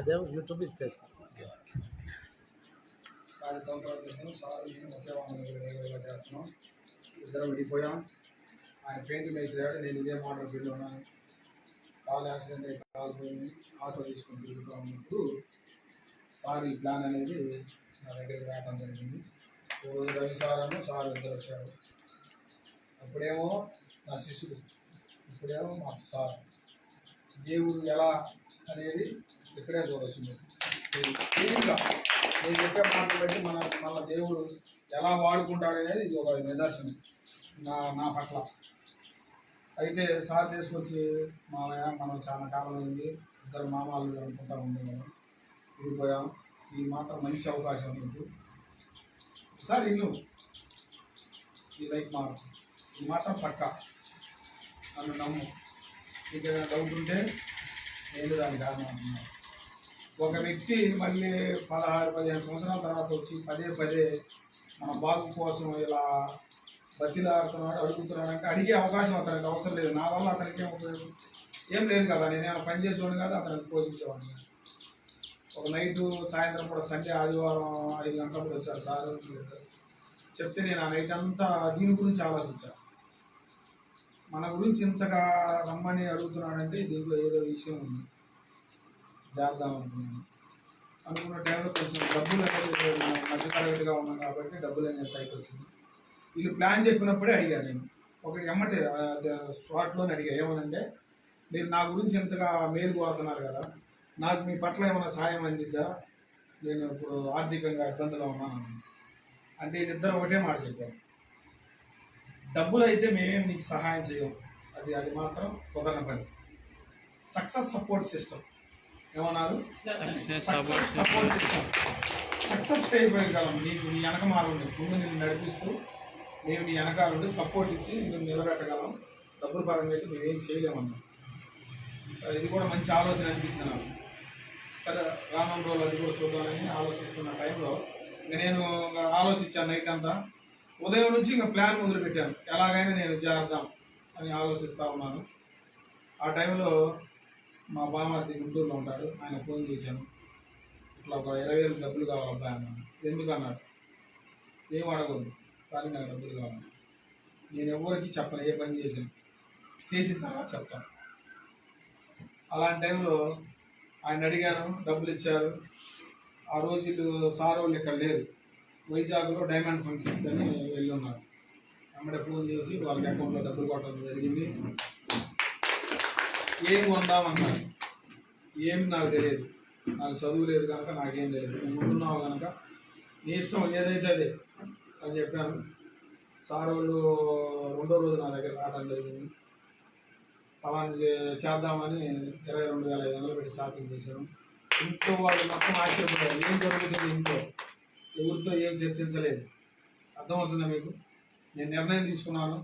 అదేమో యూట్యూబ్ ఇది ఫేస్బుక్. 10 సంవత్సరాల క్రితం సార్ నేను ఒకే వాహనం చేస్తున్నాం. ఇద్దరం విడిపోయాం. ఆయన పెయింట్ వేసాడు, నేను ఇదే మోటార్ ఫీల్డ్లో ఉన్నాను. కాలు యాక్సిడెంట్ అయ్యి కాలు పోయింది, ఆటో తీసుకొని తిరుగుతూ ఉన్నప్పుడు సార్ ఈ ప్లాన్ అనేది నా దగ్గరికి రావడం జరిగింది. రోజు రవి సార్ ఇద్దరు వచ్చారు. అప్పుడేమో నా శిష్యుడు, ఇప్పుడేమో మా సార్. దేవుడు ఎలా అనేది ఇక్కడే చూడవచ్చు. క్లియర్గా నేను చెప్పే మాటలు బట్టి మన దేవుడు ఎలా వాడుకుంటాడు అనేది ఇది ఒక నిదర్శనం నా పట్ల. అయితే సార్ తీసుకొచ్చి మామయ్య మనం చాలా కాలం అయింది, ఇద్దరు మామాలు అనుకుంటా ఉండేవాళ్ళం, విడిపోయాం, ఇది మాత్రం మంచి అవకాశం నీకు, సార్ ఇల్లు ఈ లైఫ్ మాత్రం ఈ మాత్రం పక్క, నన్ను నమ్ము, నీకు ఏదైనా డౌట్ ఉంటే నేను దానికి కారణం అంటున్నాను. ఒక వ్యక్తి మళ్ళీ 16-15 సంవత్సరాల తర్వాత వచ్చి పదే మన బాగు కోసం ఇలా బతిలాడుతున్నాడు, అడుగుతున్నాడు అంటే అడిగే అవకాశం అతనికి అవసరం లేదు. నా వల్ల అతనికి ఏం లేదు కదా, నేనేమైనా పని చేసేవాడిని కాదు, అతనికి పోషించేవాడిని. ఒక నైటు సాయంత్రం కూడా సండే ఆదివారం 5 గంటలప్పుడు వచ్చారు సార్. చెప్తే నేను ఆ నైట్ అంతా దీని గురించి ఆలోచించాను. మన గురించి ఇంతగా రమ్మని అడుగుతున్నాడంటే దీంట్లో ఏదో విషయం ఉంది, చేద్దాం అనుకున్న టైంలో కొంచెం డబ్బులు అనేది మధ్యతరగతిగా ఉన్నాం కాబట్టి డబ్బులు అనేది పైకి వచ్చింది. వీళ్ళు ప్లాన్ చెప్పినప్పుడే అడిగాను నేను, ఒకటి ఎమ్మటే స్పాట్లోనే అడిగా, ఏమనంటే మీరు నా గురించి ఎంతగా మేలు కోరుతున్నారు కదా, నాకు మీ పట్ల ఏమైనా సాయం అందిద్దా, నేను ఇప్పుడు ఆర్థికంగా ఇబ్బందిలో ఉన్నాను అంటే వీళ్ళిద్దరు ఒకటే మాట చెప్పారు, డబ్బులు అయితే మేమేం నీకు సహాయం చేయం, అది మాత్రం కుదరని పని. సక్సెస్ సపోర్ట్ సిస్టమ్ ఏమన్నారు, సక్సెస్ సపోర్ట్ సిస్టమ్, సక్సెస్ చేయగలం నీకు నీ వెనకమాలు ముందు నిన్ను నడిపిస్తూ మేము నీ వెనకాలండి సపోర్ట్ ఇచ్చి నేను నిలబెట్టగలం, డబ్బుల పరంగా అయితే మేమేం చేయలేమన్నా. ఇది కూడా మంచి ఆలోచన అనిపించింది నాకు. సరే రానున్న రోజులు అది కూడా చూద్దామని ఆలోచిస్తున్న టైంలో నేను ఆలోచించాను నైట్ అంతా. ఉదయం నుంచి ఇంకా ప్లాన్ మొదలుపెట్టాను, ఎలాగైనా నేను చేద్దాం అని ఆలోచిస్తూ ఉన్నాను. ఆ టైంలో మా బామార్ది గుంటూరులో ఉంటాడు, ఆయన ఫోన్ చేశాను, ఇట్లా ఒక 20,000 డబ్బులు కావాలబ్బా అన్నాను. ఎందుకు అన్నాడు, ఏం అడగద్దు కానీ నాకు డబ్బులు కావాలి, నేను ఎవరికి చెప్పను ఏ పని చేసిన తర్వాత చెప్తాను. అలాంటి టైంలో ఆయన అడిగాను, డబ్బులు ఇచ్చారు. ఆ రోజు వీళ్ళు సార్ వాళ్ళు ఇక్కడ లేరు, వైజాగ్లో డైమండ్ ఫంక్షన్ అని వెళ్ళి ఉన్నారు. అమ్మడే ఫోన్ చేసి వాళ్ళకి అకౌంట్లో డబ్బులు కొట్టడం జరిగింది. ఏం కొందామన్నారు, ఏం నాకు తెలియదు, నాకు చదువు లేదు కనుక నాకేం తెలియదు, నువ్వు ముందున్నావు కనుక నీ ఇష్టం ఏదైతే అదే అని చెప్పాను. సార్ వాళ్ళు 2వ రోజు నా దగ్గర రావడం జరిగింది. అలాంటి చేద్దామని 22,500 పెట్టి షాపింగ్ చేశాను. ఇంట్లో వాళ్ళు మొత్తం ఆశ్చర్యపడ్డారు, ఏం జరుగుతుంది ఇంట్లో, ఎవరితో ఏం చర్చించలేదు. అర్థమవుతుందా మీకు? నేను నిర్ణయం తీసుకున్నాను,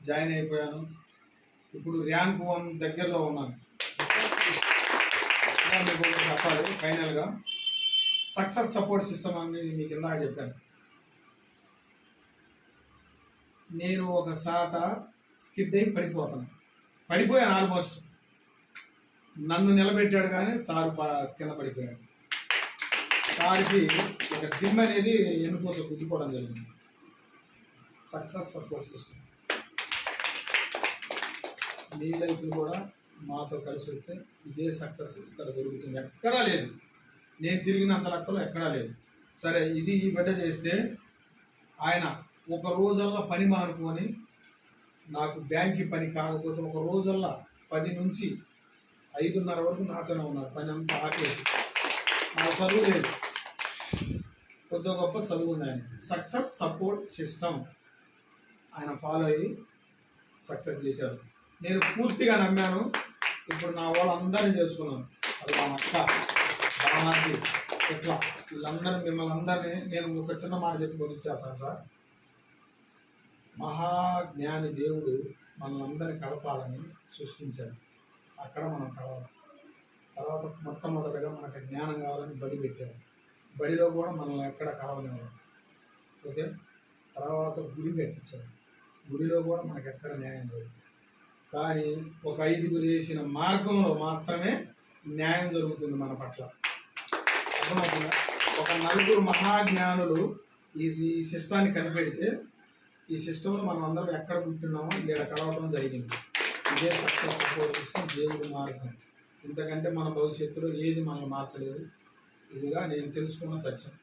జాయిన్ అయిపోయాను, ఇప్పుడు ర్యాంక్ 1 దగ్గరలో ఉన్నాను. మీకు చెప్పాలి ఫైనల్గా సక్సెస్ సపోర్ట్ సిస్టమ్ అని మీకు ఇందాక చెప్పాను. నేను ఒక సాట స్కిడ్ అయి పడిపోయాను ఆల్మోస్ట్. నన్ను నిలబెట్టాడు కానీ సారు కింద పడిపోయాడు. సార్కి ఒక దిమ్మ అనేది ఎన్నుకోసం గుద్దుకోవడం జరిగింది. సక్సెస్ సపోర్ట్ సిస్టమ్ మీ లైఫ్లో కూడా మాతో కలిసి వస్తే ఇదే సక్సెస్ ఇక్కడ దొరుకుతుంది, ఎక్కడా లేదు. నేను తిరిగినంత లెక్కలో ఎక్కడా లేదు. సరే ఇది ఈ బిడ్డ చేస్తే ఆయన ఒక రోజల్లా పని మానుకొని, నాకు బ్యాంక్కి పని కాకపోతే ఒక రోజల్లా 10 నుంచి 5:30 వరకు నాతోనే ఉన్నారు, పని అంతా ఆపేసి. నాకు చదువు లేదు, కొద్ది గొప్ప చదువు ఉంది. ఆయన సక్సెస్ సపోర్ట్ సిస్టమ్ ఆయన ఫాలో అయ్యి సక్సెస్ చేశాడు. నేను పూర్తిగా నమ్మాను. ఇప్పుడు నా వాళ్ళందరినీ తెలుసుకున్నాను, అది మా అక్క బామార్ది ఇట్లా వీళ్ళందరూ మిమ్మల్ని అందరినీ నేను ఒక చిన్న మాట చెప్పి కొనిచ్చేస్తాను సార్. మహాజ్ఞాని దేవుడు మనల్ని అందరినీ కలపాలని సృష్టించాడు, అక్కడ మనం కలవాలి. తర్వాత మొట్టమొదటిగా మనకు జ్ఞానం కావాలని బడి పెట్టాడు, బడిలో కూడా మనల్ని ఎక్కడ కలవనివ్వడం. ఓకే, తర్వాత గుడి కట్టించాడు, గుడిలో కూడా మనకు ఎక్కడ న్యాయం లేదు. కానీ ఒక 5గురు వేసిన మార్గంలో మాత్రమే న్యాయం జరుగుతుంది మన పట్ల. అర్థమవుతుందా? ఒక నలుగురు మహాజ్ఞానులు ఈ సిస్టాన్ని కనిపెడితే ఈ సిస్టంలో మనం అందరం ఎక్కడ కూర్చున్నామో ఇక్కడ కలవడం జరిగింది. ఇదే సక్సెస్ సిస్టమ్, దేవుడి మార్గం. ఇంతకంటే మన భవిష్యత్తులో ఏది మనల్ని మార్చలేదు. ఇదిగా నేను తెలుసుకున్న సత్యం.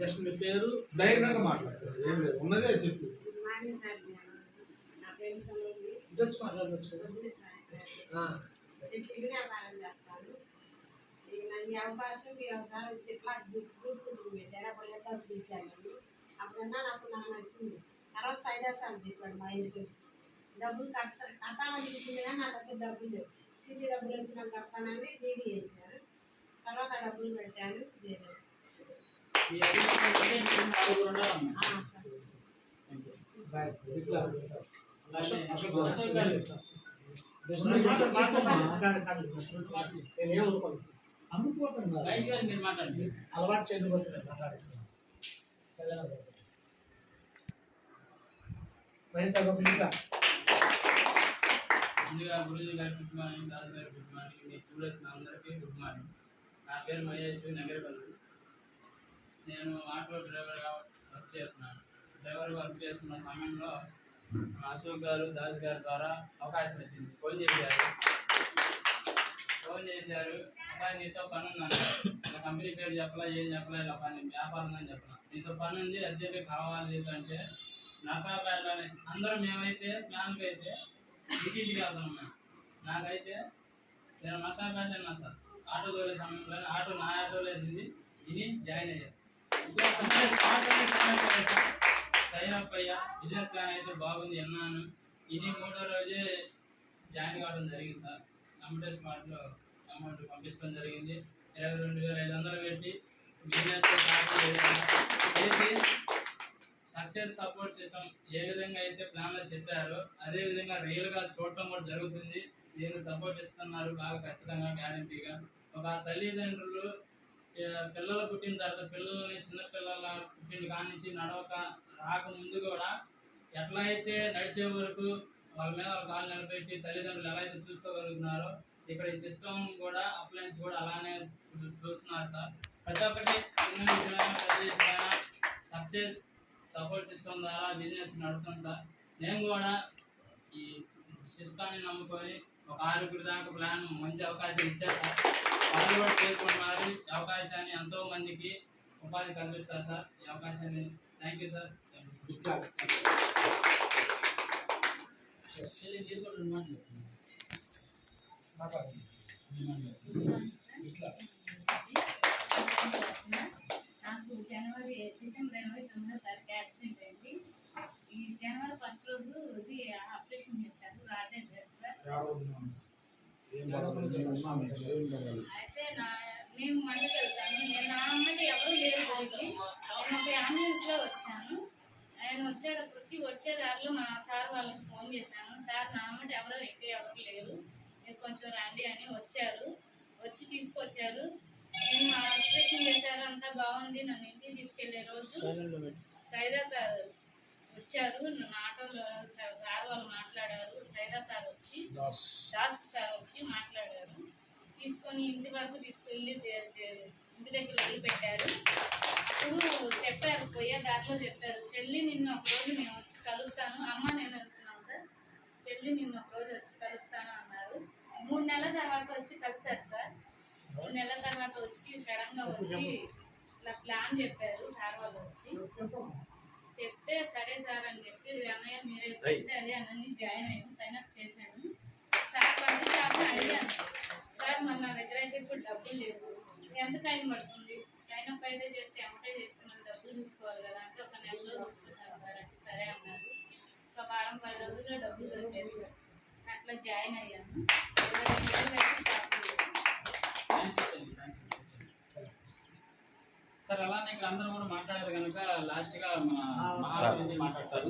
జస్ట్ మీ పేరు ధైర్యంగా మాట్లాడతారు, ఏం లేదు, ఉన్నదే చెప్పు. మాట్లాడవచ్చు. ఈ అవకాశం మీరు ఒకసారి వచ్చి ఇట్లా గుర్తుంటుంది తెరపడేసాను. అప్పుడన్నా నాకు నచ్చింది. తర్వాత సైదా సార్ చెప్పాడు మా ఇంటికి వచ్చి డబ్బులు కట్టాలని చెప్పింది, కానీ నా దగ్గర డబ్బులు లేవు. సిటీ డబ్బులు వచ్చి నాకు కట్టానని డీడీ చేశారు. తర్వాత డబ్బులు పెట్టాను. అలవాటు చేయడం ముందుగా గురుజీ గారి గుడ్ మార్నింగ్, దాస్ గారి గుడ్ మార్నింగ్, మీ స్టూడెంట్స్ అందరికీ గుడ్ మార్నింగ్. నా పేరు మహేష్, నగరపల్లి. నేను ఆటో డ్రైవర్గా వర్క్ చేస్తున్నాను. వర్క్ చేస్తున్న సమయంలో అశోక్ గారు, దాస్ గారి ద్వారా అవకాశం వచ్చింది. ఫోన్ చేశారు, అబ్బాయి నీతో పని ఉందన్నారు. నా కంపెనీ పేరు చెప్పలా, ఏం చెప్పలా, ఇలా పని వ్యాపారం అని చెప్పలా. నీతో పని ఉంది, అర్జెంట్గా కావాలి అంటే నర్సాపేటలోనే అందరూ మేమైతే ప్లాన్కి అయితే ఇంటింటికి వెళ్తాం. మేము నాకైతే నేను నర్సాపేట సార్ ఆటో తోలే సమయంలో ఆటో నా ఆటోలో వేసింది ఇది జాయిన్ అయ్యారు. సైన్ అప్ అయ్యా. బిజినెస్ ప్లాన్ అయితే బాగుంది అన్నాను. ఇది 3వ రోజే జాయిన్ కావడం జరిగింది సార్. కంప్యూటర్ స్మార్ట్లో అమౌంట్ పంపించడం జరిగింది. 22,500 పెట్టి బిజినెస్ చేసి సక్సెస్ సపోర్ట్ సిస్టమ్ ఏ విధంగా అయితే ప్లాన్లో చెప్పారో అదే విధంగా రియల్గా చూడటం కూడా జరుగుతుంది. దీన్ని సపోర్ట్ ఇస్తున్నారు బాగా, ఖచ్చితంగా, గ్యారంటీగా. ఒక తల్లిదండ్రులు పిల్లలు పుట్టిన తర్వాత పిల్లల్ని చిన్నపిల్లల పుట్టిన కాడి నుంచి నడవక రాకముందు కూడా ఎట్లా అయితే నడిచే వరకు వాళ్ళ మీద వాళ్ళ కాళ్ళు నిలబెట్టి తల్లిదండ్రులు ఎలా అయితే చూసుకోగలుగుతున్నారో ఇక్కడ ఈ సిస్టమ్ కూడా అప్లయన్స్ కూడా అలానే చూస్తున్నారు సార్. ప్రతి ఒక్కటి చిన్న విషయమైనా పెద్ద విషయమైనా సక్సెస్ సపోర్ట్ సిస్టమ్ ద్వారా బిజినెస్ నడుపుతాం సార్. నేను కూడా ఈ సిస్టమ్ని నమ్ముకొని ఒక 6 దాకా ప్లాన్ మంచి అవకాశం ఇచ్చారు సార్. వాళ్ళు కూడా చేసుకున్నారు. ఈ అవకాశాన్ని ఎంతో మందికి ఉపాధి కల్పిస్తారు సార్. ఈ అవకాశాన్ని థ్యాంక్ యూ సార్. నాకు డిసెంబర్ 29వ తారీఖు యాక్సిడెంట్ అయింది. ఈ జనవరి 1 రోజు ఇది ఆపరేషన్ చేశారు రాజేష్ గారు సార్. అయితే మేము మండలికి వెళ్తాను. నేను నా అమ్మకి ఎవరు లేరు పోయి నేను ఒక అంబులెన్స్లో వచ్చాను. నేను వచ్చే దారిలో మా సార్ వాళ్ళకి ఫోన్ చేశాను. సార్ నా అమ్మటి ఎవరు లేరు, మీరు కొంచెం రండి అని వచ్చారు. వచ్చి తీసుకొచ్చారు. నేను ఆపరేషన్ చేశారు, అంతా బాగుంది. నన్ను ఇంటికి తీసుకెళ్లే రోజు సైదా సార్ వచ్చారు. నన్ను ఆటోలో సార్ వాళ్ళు మాట్లాడారు. సైదా సార్ వచ్చి దాస్ సార్ వచ్చి మాట్లాడారు. తీసుకొని ఇంటి వరకు తీసుకెళ్ళి ఇంటి దగ్గర వదిలిపెట్టారు. అప్పుడు చెప్పారు, పోయే దారిలో చెప్పారు, చెల్లి నిన్ను ఒక రోజు మేము వచ్చి కలుస్తాను. అమ్మ నేను వెళ్తున్నాను సార్, చెల్లి నిన్ను ఒక రోజు వచ్చి కలుస్తాను అన్నారు. 3 నెలల తర్వాత వచ్చి కలిశారు సార్. 3 నెలల తర్వాత వచ్చి సడన్గా వచ్చి ఇలా ప్లాన్ చెప్పారు సార్ వాళ్ళు వచ్చి చెప్తే సరే సార్ అని చెప్పి అన్నయ్య మీరే చెప్తే అదే అన్నీ జాయిన్ అయ్యాను, సైన్ అప్ చేశాను. సార్ పంపించాక అడిగాను, సార్ మరి నా దగ్గర అయితే ఇప్పుడు డబ్బులు లేవు, ఎంత టైం పడుతుంది? సైన్ అప్ అయితే చేస్తే అమ్మటే చేస్తున్నాను, డబ్బులు చూసుకోవాలి కదా అంటే ఒక నెలలో చూసుకున్నారు సార్ అంటే సరే అన్నారు. ఒక వారం 10 రోజుల్లో డబ్బులు దొరికేది. అట్లా జాయిన్ అయ్యాను. 22 వేలు సార్ అలానే ఇక్కడ అందరూ కూడా మాట్లాడారు కనుక లాస్ట్ గా మన మహా గురించి మాట్లాడతారు.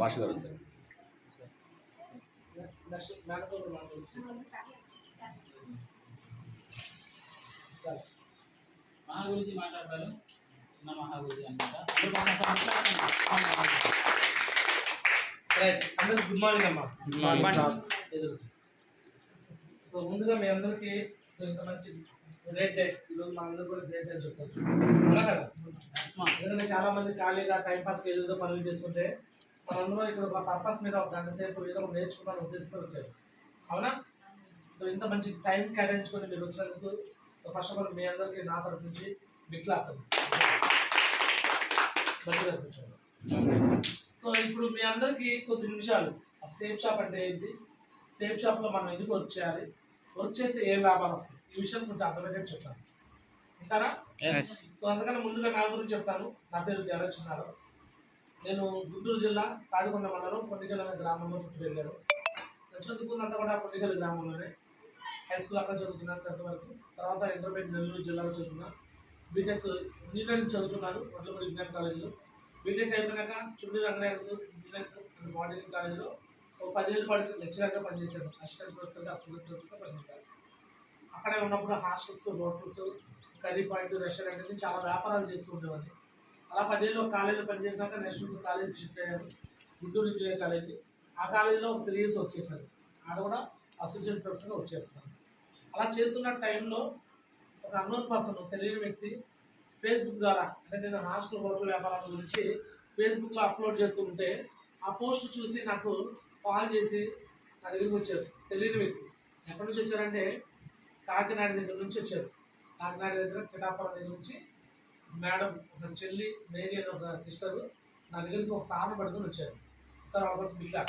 మహా గురించి మాట్లాడతారు. చిన్న మహా గురించి అనమాట. అందరూ గుడ్ మార్నింగ్ అమ్మా. ఎదుగుతుంది. సో ముందుగా మీ అందరికీ సో ఇంత మంచి గ్రేట్ డే, ఈరోజు మా అందరూ కూడా గ్రేట్ అని చెప్పచ్చు అవునా కదా. ఎందుకంటే చాలా మంది ఖాళీగా టైంపాస్కి ఏదో పనులు చేసుకుంటే మనందరం ఇక్కడ ఒక పర్పస్ మీద ఒక గంట సేపు ఏదో నేర్చుకుందాం ఉద్దేశంతో వచ్చారు అవునా. సో ఇంత మంచి టైం కేటాయించుకొని మీరు వచ్చినందుకు ఫస్ట్ ఆఫ్ ఆల్ మీ అందరికీ నా తరఫు నుంచి బిగ్ క్లాస్ అండి. మంచిగా కూర్చోండి. సో ఇప్పుడు మీ అందరికీ కొద్ది నిమిషాలు సేఫ్ షాప్ అంటే ఏంటి, సేఫ్ షాప్లో మనం ఎందుకు వర్క్ చేయాలి, వర్క్ చేస్తే ఏం లాభాలు వస్తాయి, ఈ విషయం కొంచెం అర్థమయ్యేట్టు చెప్తాను ఉంటారా. సో అందుకని ముందుగా నా గురించి చెప్తాను. నా పేరు జలచిన్నారు. నేను గుంటూరు జిల్లా తాడికొండ మండలం పొన్నికల్ అనే గ్రామంలో పుట్టిపెరిగాను. నేను చదువుకున్నంత కూడా పొన్నికల్ గ్రామంలోనే. హై స్కూల్ అక్కడ చదువుకున్నాను 10th వరకు. తర్వాత ఇంటర్మీడియట్ నెల్లూరు జిల్లాలో చదువుకున్నాను. బీటెక్ ఇంజనీరింగ్ చదువుకున్నాను వడ్లపూడి ఇంజనీరింగ్ కాలేజీలో. బీటెక్ అయిపోయినాక చుండి రంగనాయకు ఇంజనీరింగ్ మోడలింగ్ కాలేజీలో ఒక 10 ఏళ్ళ పాటు లెక్చరర్గా పనిచేశాను. అసిస్టెంట్ ప్రొఫెసర్గా పనిచేశాను. అక్కడే ఉన్నప్పుడు hostels, hotels, curry point, restaurant అని చాలా వ్యాపారాలు చేస్తూ ఉండేవాడిని. అలా 10 ఏళ్ళు కాలేజీలో పనిచేసినాక నెక్స్ట్ కాలేజీకి షిఫ్ట్ అయ్యాను, గుంటూరు ఇంజనీరింగ్ కాలేజీ. ఆ కాలేజీలో ఒక 3 years వచ్చేసాను. ఆడ కూడా అసోసియేట్ ప్రొఫెసర్గా వచ్చేస్తున్నాను. అలా చేస్తున్న టైంలో ఒక అన్నోన్ పర్సన్, తెలియని వ్యక్తి ఫేస్బుక్ ద్వారా, అంటే నేను హాస్టల్ హోటల్ వ్యాపారాల గురించి ఫేస్బుక్లో అప్లోడ్ చేస్తూ ఉంటే ఆ పోస్ట్ చూసి నాకు కాల్ చేసి నా దగ్గరికి వచ్చారు. తెలియని వ్యక్తి ఎక్కడి నుంచి వచ్చారంటే కాకినాడ దగ్గర నుంచి వచ్చారు. కాకినాడ దగ్గర పిఠాపురం దగ్గర నుంచి మేడం, ఒక చెల్లి మేరీ అని ఒక సిస్టర్ నా దగ్గరికి ఒక సార్ని పడుకొని వచ్చారు. సార్ అవకాశం బిక్లా,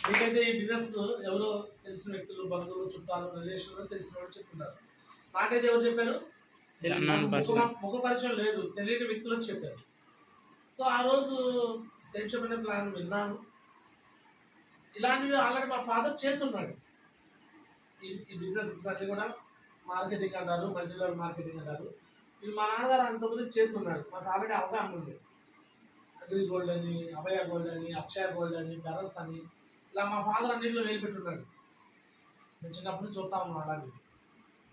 మీకైతే ఈ బిజినెస్ ఎవరో తెలిసిన వ్యక్తులు, బంధువులు, చుట్టాలు, రిలేషన్లు తెలిసిన వాళ్ళు చెప్తున్నారు. నాకైతే ఎవరు చెప్పారు, ముఖ పరిచయం లేదు, తెలియని వ్యక్తులు చెప్పారు. సో ఆ రోజు సేఫ్ షాప్ అనే ప్లాన్ విన్నాను. ఇలాంటివి ఆల్రెడీ మా ఫాదర్ చేస్తున్నాడు. ఈ బిజినెస్ అన్నీ కూడా మార్కెటింగ్ అంటారు, మల్టీ లెవెల్ మార్కెటింగ్ అంటారు. ఇది మా నాన్నగారు అంతకుముందు చేస్తున్నాడు. మాకు ఆల్రెడీ అవగాహన ఉంది. అగ్రి గోల్డ్ అని, అభయ గోల్డ్ అని, అక్షయ గోల్డ్ అని, బెరల్స్ అని, ఇలా మా ఫాదర్ అన్నింటిలో నిలబెట్టున్నాడు. నేను చిన్నప్పటి నుంచి చూస్తా ఉన్నాను. అలాంటివి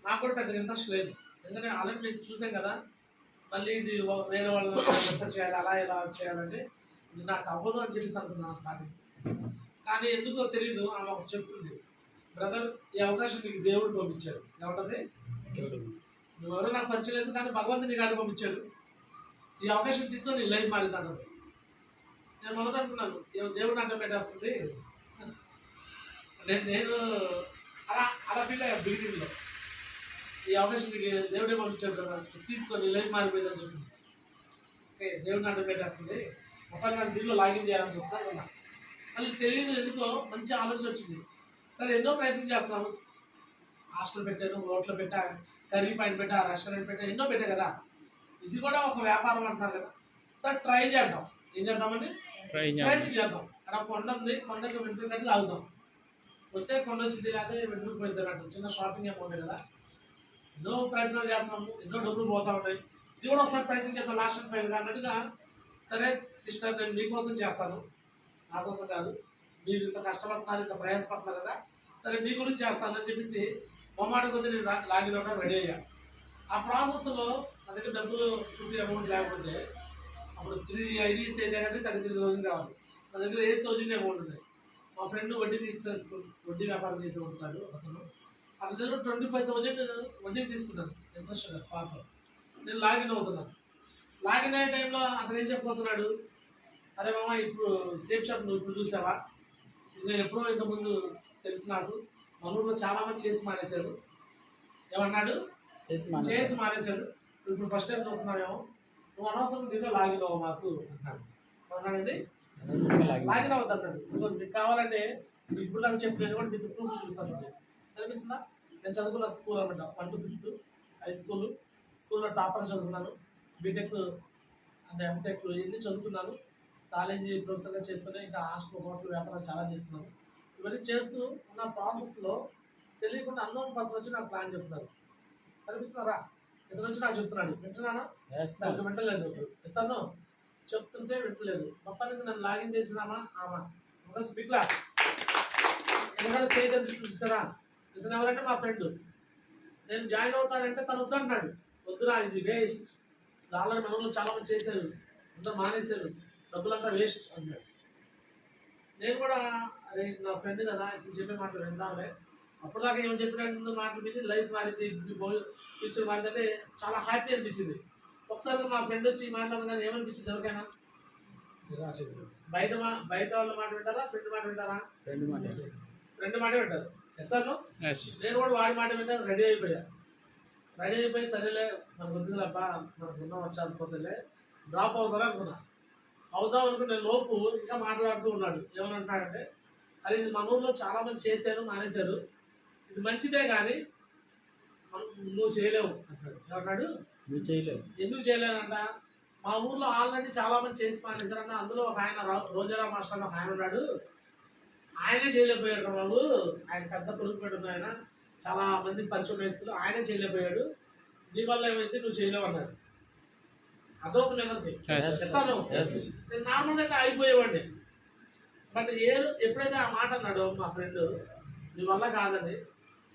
నాకు కూడా పెద్ద ఇంట్రెస్ట్ లేదు. ఎందుకంటే ఆల్రెడీ నేను చూసాం కదా, మళ్ళీ ఇది వేరే వాళ్ళు ఎంత చేయాలి, అలా ఇలా చేయాలంటే ఇది నాకు అవ్వదు అని చెప్పేసి అనుకున్నాను స్టార్టింగ్. కానీ ఎందుకో తెలియదు, ఆమె ఒక చెప్తుంది, బ్రదర్ ఈ అవకాశం నీకు దేవుడు పంపించాడు. ఏమంటది, నువ్వెవరో నాకు పరిచయం లేదు కానీ భగవంతుడు నీకు ఆడ పంపించాడు, ఈ అవకాశం తీసుకొని నీ లైఫ్ మారింది అన్నది. నేను మొదట అనుకున్నాను దేవుడు అంటే పెట్టేస్తుంది. నేను అలా అలా ఫీల్ అయ్యా బిగినింగ్లో. ఈ అవకాశం నీకు దేవుడే పంపించాడు కదా, తీసుకొని లైఫ్ మారిపోయిందని చెప్పింది. ఓకే, దేవుడిని అంటే పెట్టేస్తుంది, మొత్తం నాకు దీనిలో లాగిన్ చేయాలని చూస్తాను. మళ్ళీ తెలియదు ఎందుకో మంచి ఆలోచన వచ్చింది. సరే ఎన్నో ప్రయత్నం చేస్తాను. హాస్టల్ పెట్టాను, హోటల్ పెట్టా, కర్రీ పాయింట్ పెట్టా, రెస్టారెంట్ పెట్టా, ఎన్నో పెట్టా కదా. ఇది కూడా ఒక వ్యాపారం అంటున్నారు కదా. సార్ ట్రై చేద్దాం. ఏం చేద్దామండి, ప్రయత్నం చేద్దాం. అక్కడ కొండ ఉంది, కొండకు వెంటున్నట్టు లాగుదాం. వస్తే కొండ వచ్చింది, లేకపోతే వెంటనే పోయిద్దన్నట్టు. చిన్న షాపింగ్ అమౌంట్ కదా. ఎన్నో ప్రయత్నాలు చేస్తాము, ఎన్నో డబ్బులు పోతూ ఉంటాయి. ఇది కూడా ఒకసారి ప్రయత్నం చేద్దాం, లాస్ట్ అండ్ ఫైనల్గా అన్నట్టుగా. సరే సిస్టర్, నేను మీకోసం చేస్తాను, నా కోసం కాదు. మీరు ఇంత కష్టపడుతున్నారు, ఇంత ప్రయాసపడుతున్నారు కదా, సరే మీ గురించి చేస్తానని చెప్పేసి మొమ్మాట కొద్ది నేను లాగిన్ అవ్వడం రెడీ అయ్యాను. ఆ ప్రాసెస్లో నా దగ్గర డబ్బులు పూర్తి అమౌంట్ లేకపోతే అప్పుడు 3 IDs అయితే కంటే 33,000 కావాలి. నా దగ్గర 8,000 అమౌంట్ ఉంది. మా ఫ్రెండ్ వడ్డీకి ఇచ్చేస్తూ వడ్డీ వ్యాపారం చేసి ఉంటాడు అతను. అతని దగ్గర 25,000 వడ్డీకి తీసుకుంటాను ఇంట్రెస్ట్ స్పాట్లో. నేను లాగిన్ అవుతున్నాను. లాగిన్ అయ్యే టైంలో అతను ఏం చెప్పుకొస్తున్నాడు, అరే మామ ఇప్పుడు సేఫ్ షాప్ నువ్వు ఇప్పుడు చూసావా, నేను ఎప్పుడో ఇంతకుముందు తెలుసు నాకు, మన ఊళ్ళో చాలా మంది చేసి మానేశాడు. ఏమన్నాడు, చేసి మానేశాడు, ఇప్పుడు ఫస్ట్ టైం చూస్తున్నాడేమో, నువ్వు అనవసరం దీంట్లో లాగిన్ అవ్వ మాకు అంటున్నాడు. ఏమన్నాడండి, లాగిన్ అవ్వద్దు అన్నాడు. మీకు కావాలంటే ఇప్పుడు నాకు చెప్పలేదు కూడా మీకు ప్రూఫ్ చూస్తాను. కనిపిస్తుందా, నేను చదువుకున్న స్కూల్ అనమాట, 1 to 5th హై స్కూల్. స్కూల్లో టాపర్ చదువుకున్నాను. బీటెక్ అంటే ఎంటెక్ ఇవన్నీ చదువుకున్నాను. కాలేజీ ప్రొఫెసర్గా చేస్తూనే ఇంకా హాస్టల్ హోటల్ వ్యాపారం చాలా చేస్తున్నాను. ఇవన్నీ చేస్తూ ఉన్న ప్రాసెస్లో తెలియకుండా అన్నోన్ పర్సన్ వచ్చి నాకు ప్లాన్ చెప్తున్నారు. కనిపిస్తున్నారా, ఇతను వచ్చి నాకు చెప్తున్నాడు, వింటున్నానా, వింటలేదు. ఇస్తాను చెప్తుంటే వింటలేదు. మొత్తానికి నన్ను లాగిన్ చేసినామా ఆమా ఒక స్పీక్లా ఎందుకంటే తేజ చూస్తారా, ఇతను ఎవరంటే మా ఫ్రెండ్. నేను జాయిన్ అవుతానంటే తను వద్దంటున్నాడు. వద్దురా, ఇది వేస్ట్, ఆల్రెడీ మన ఊళ్ళో చాలా మంది చేశారు, అందరూ మానేశారు, డబ్బులంతా వేస్ట్ అన్నాడు. నేను కూడా అరే నా ఫ్రెండ్ కదా ఇప్పుడు చెప్పే మాటలు విందాంలే. అప్పుడు దాకా ఏమో చెప్పినట్టు మాటలు విని లైఫ్ మారింది, ఫ్యూచర్ మారిందంటే చాలా హ్యాపీ అనిపించింది. ఒకసారి మా ఫ్రెండ్ వచ్చి మాట్లాడగానే ఏమనిపించింది ఎవరికైనా? నిరాశ బయట వాళ్ళ మాట వింటారా, ఫ్రెండ్ మాట వింటారా? రెండు మాట ఫ్రెండ్ మాట వింటారు. సార్ నేను కూడా వాడి మాట వింటాను. రెడీ అయిపోయి సరేలే మన వద్దులబ్బా మనకు ఉన్న వచ్చి అనుకోతలే డ్రాప్ అవుతారా అనుకున్నా. అవుదాం అనుకునే లోపు ఇంకా మాట్లాడుతూ ఉన్నాడు. ఏమనంటాడంటే, అది ఇది మన ఊర్లో చాలా మంది చేశారు, మానేశారు, ఇది మంచిదే కానీ నువ్వు చేయలేవు అంటాడు. ఏమంటాడు? నువ్వు చేయలేవు. ఎందుకు చేయలేనంట? మా ఊర్లో ఆల్రెడీ చాలా మంది చేసి మానేశారన్న. అందులో ఒక ఆయన రోజారా మాస్టర్ అని ఒక ఆయన ఉన్నాడు, ఆయనే చేయలేకపోయాడు బాబు. ఆయన పెద్ద పొరుగుపెట్టిన ఆయన, చాలా మంది పరిచయం వ్యక్తులు, ఆయనే చేయలేకపోయాడు. నీ వల్ల ఏమైతే నువ్వు చేయలేవు అన్నాడు. అదొక లేదండి. చెప్తాను, నేను నార్మల్గా అయితే అయిపోయేవాడిని. బట్ ఎప్పుడైతే ఆ మాట అన్నాడో మా ఫ్రెండ్, నీ వల్ల కాదండి,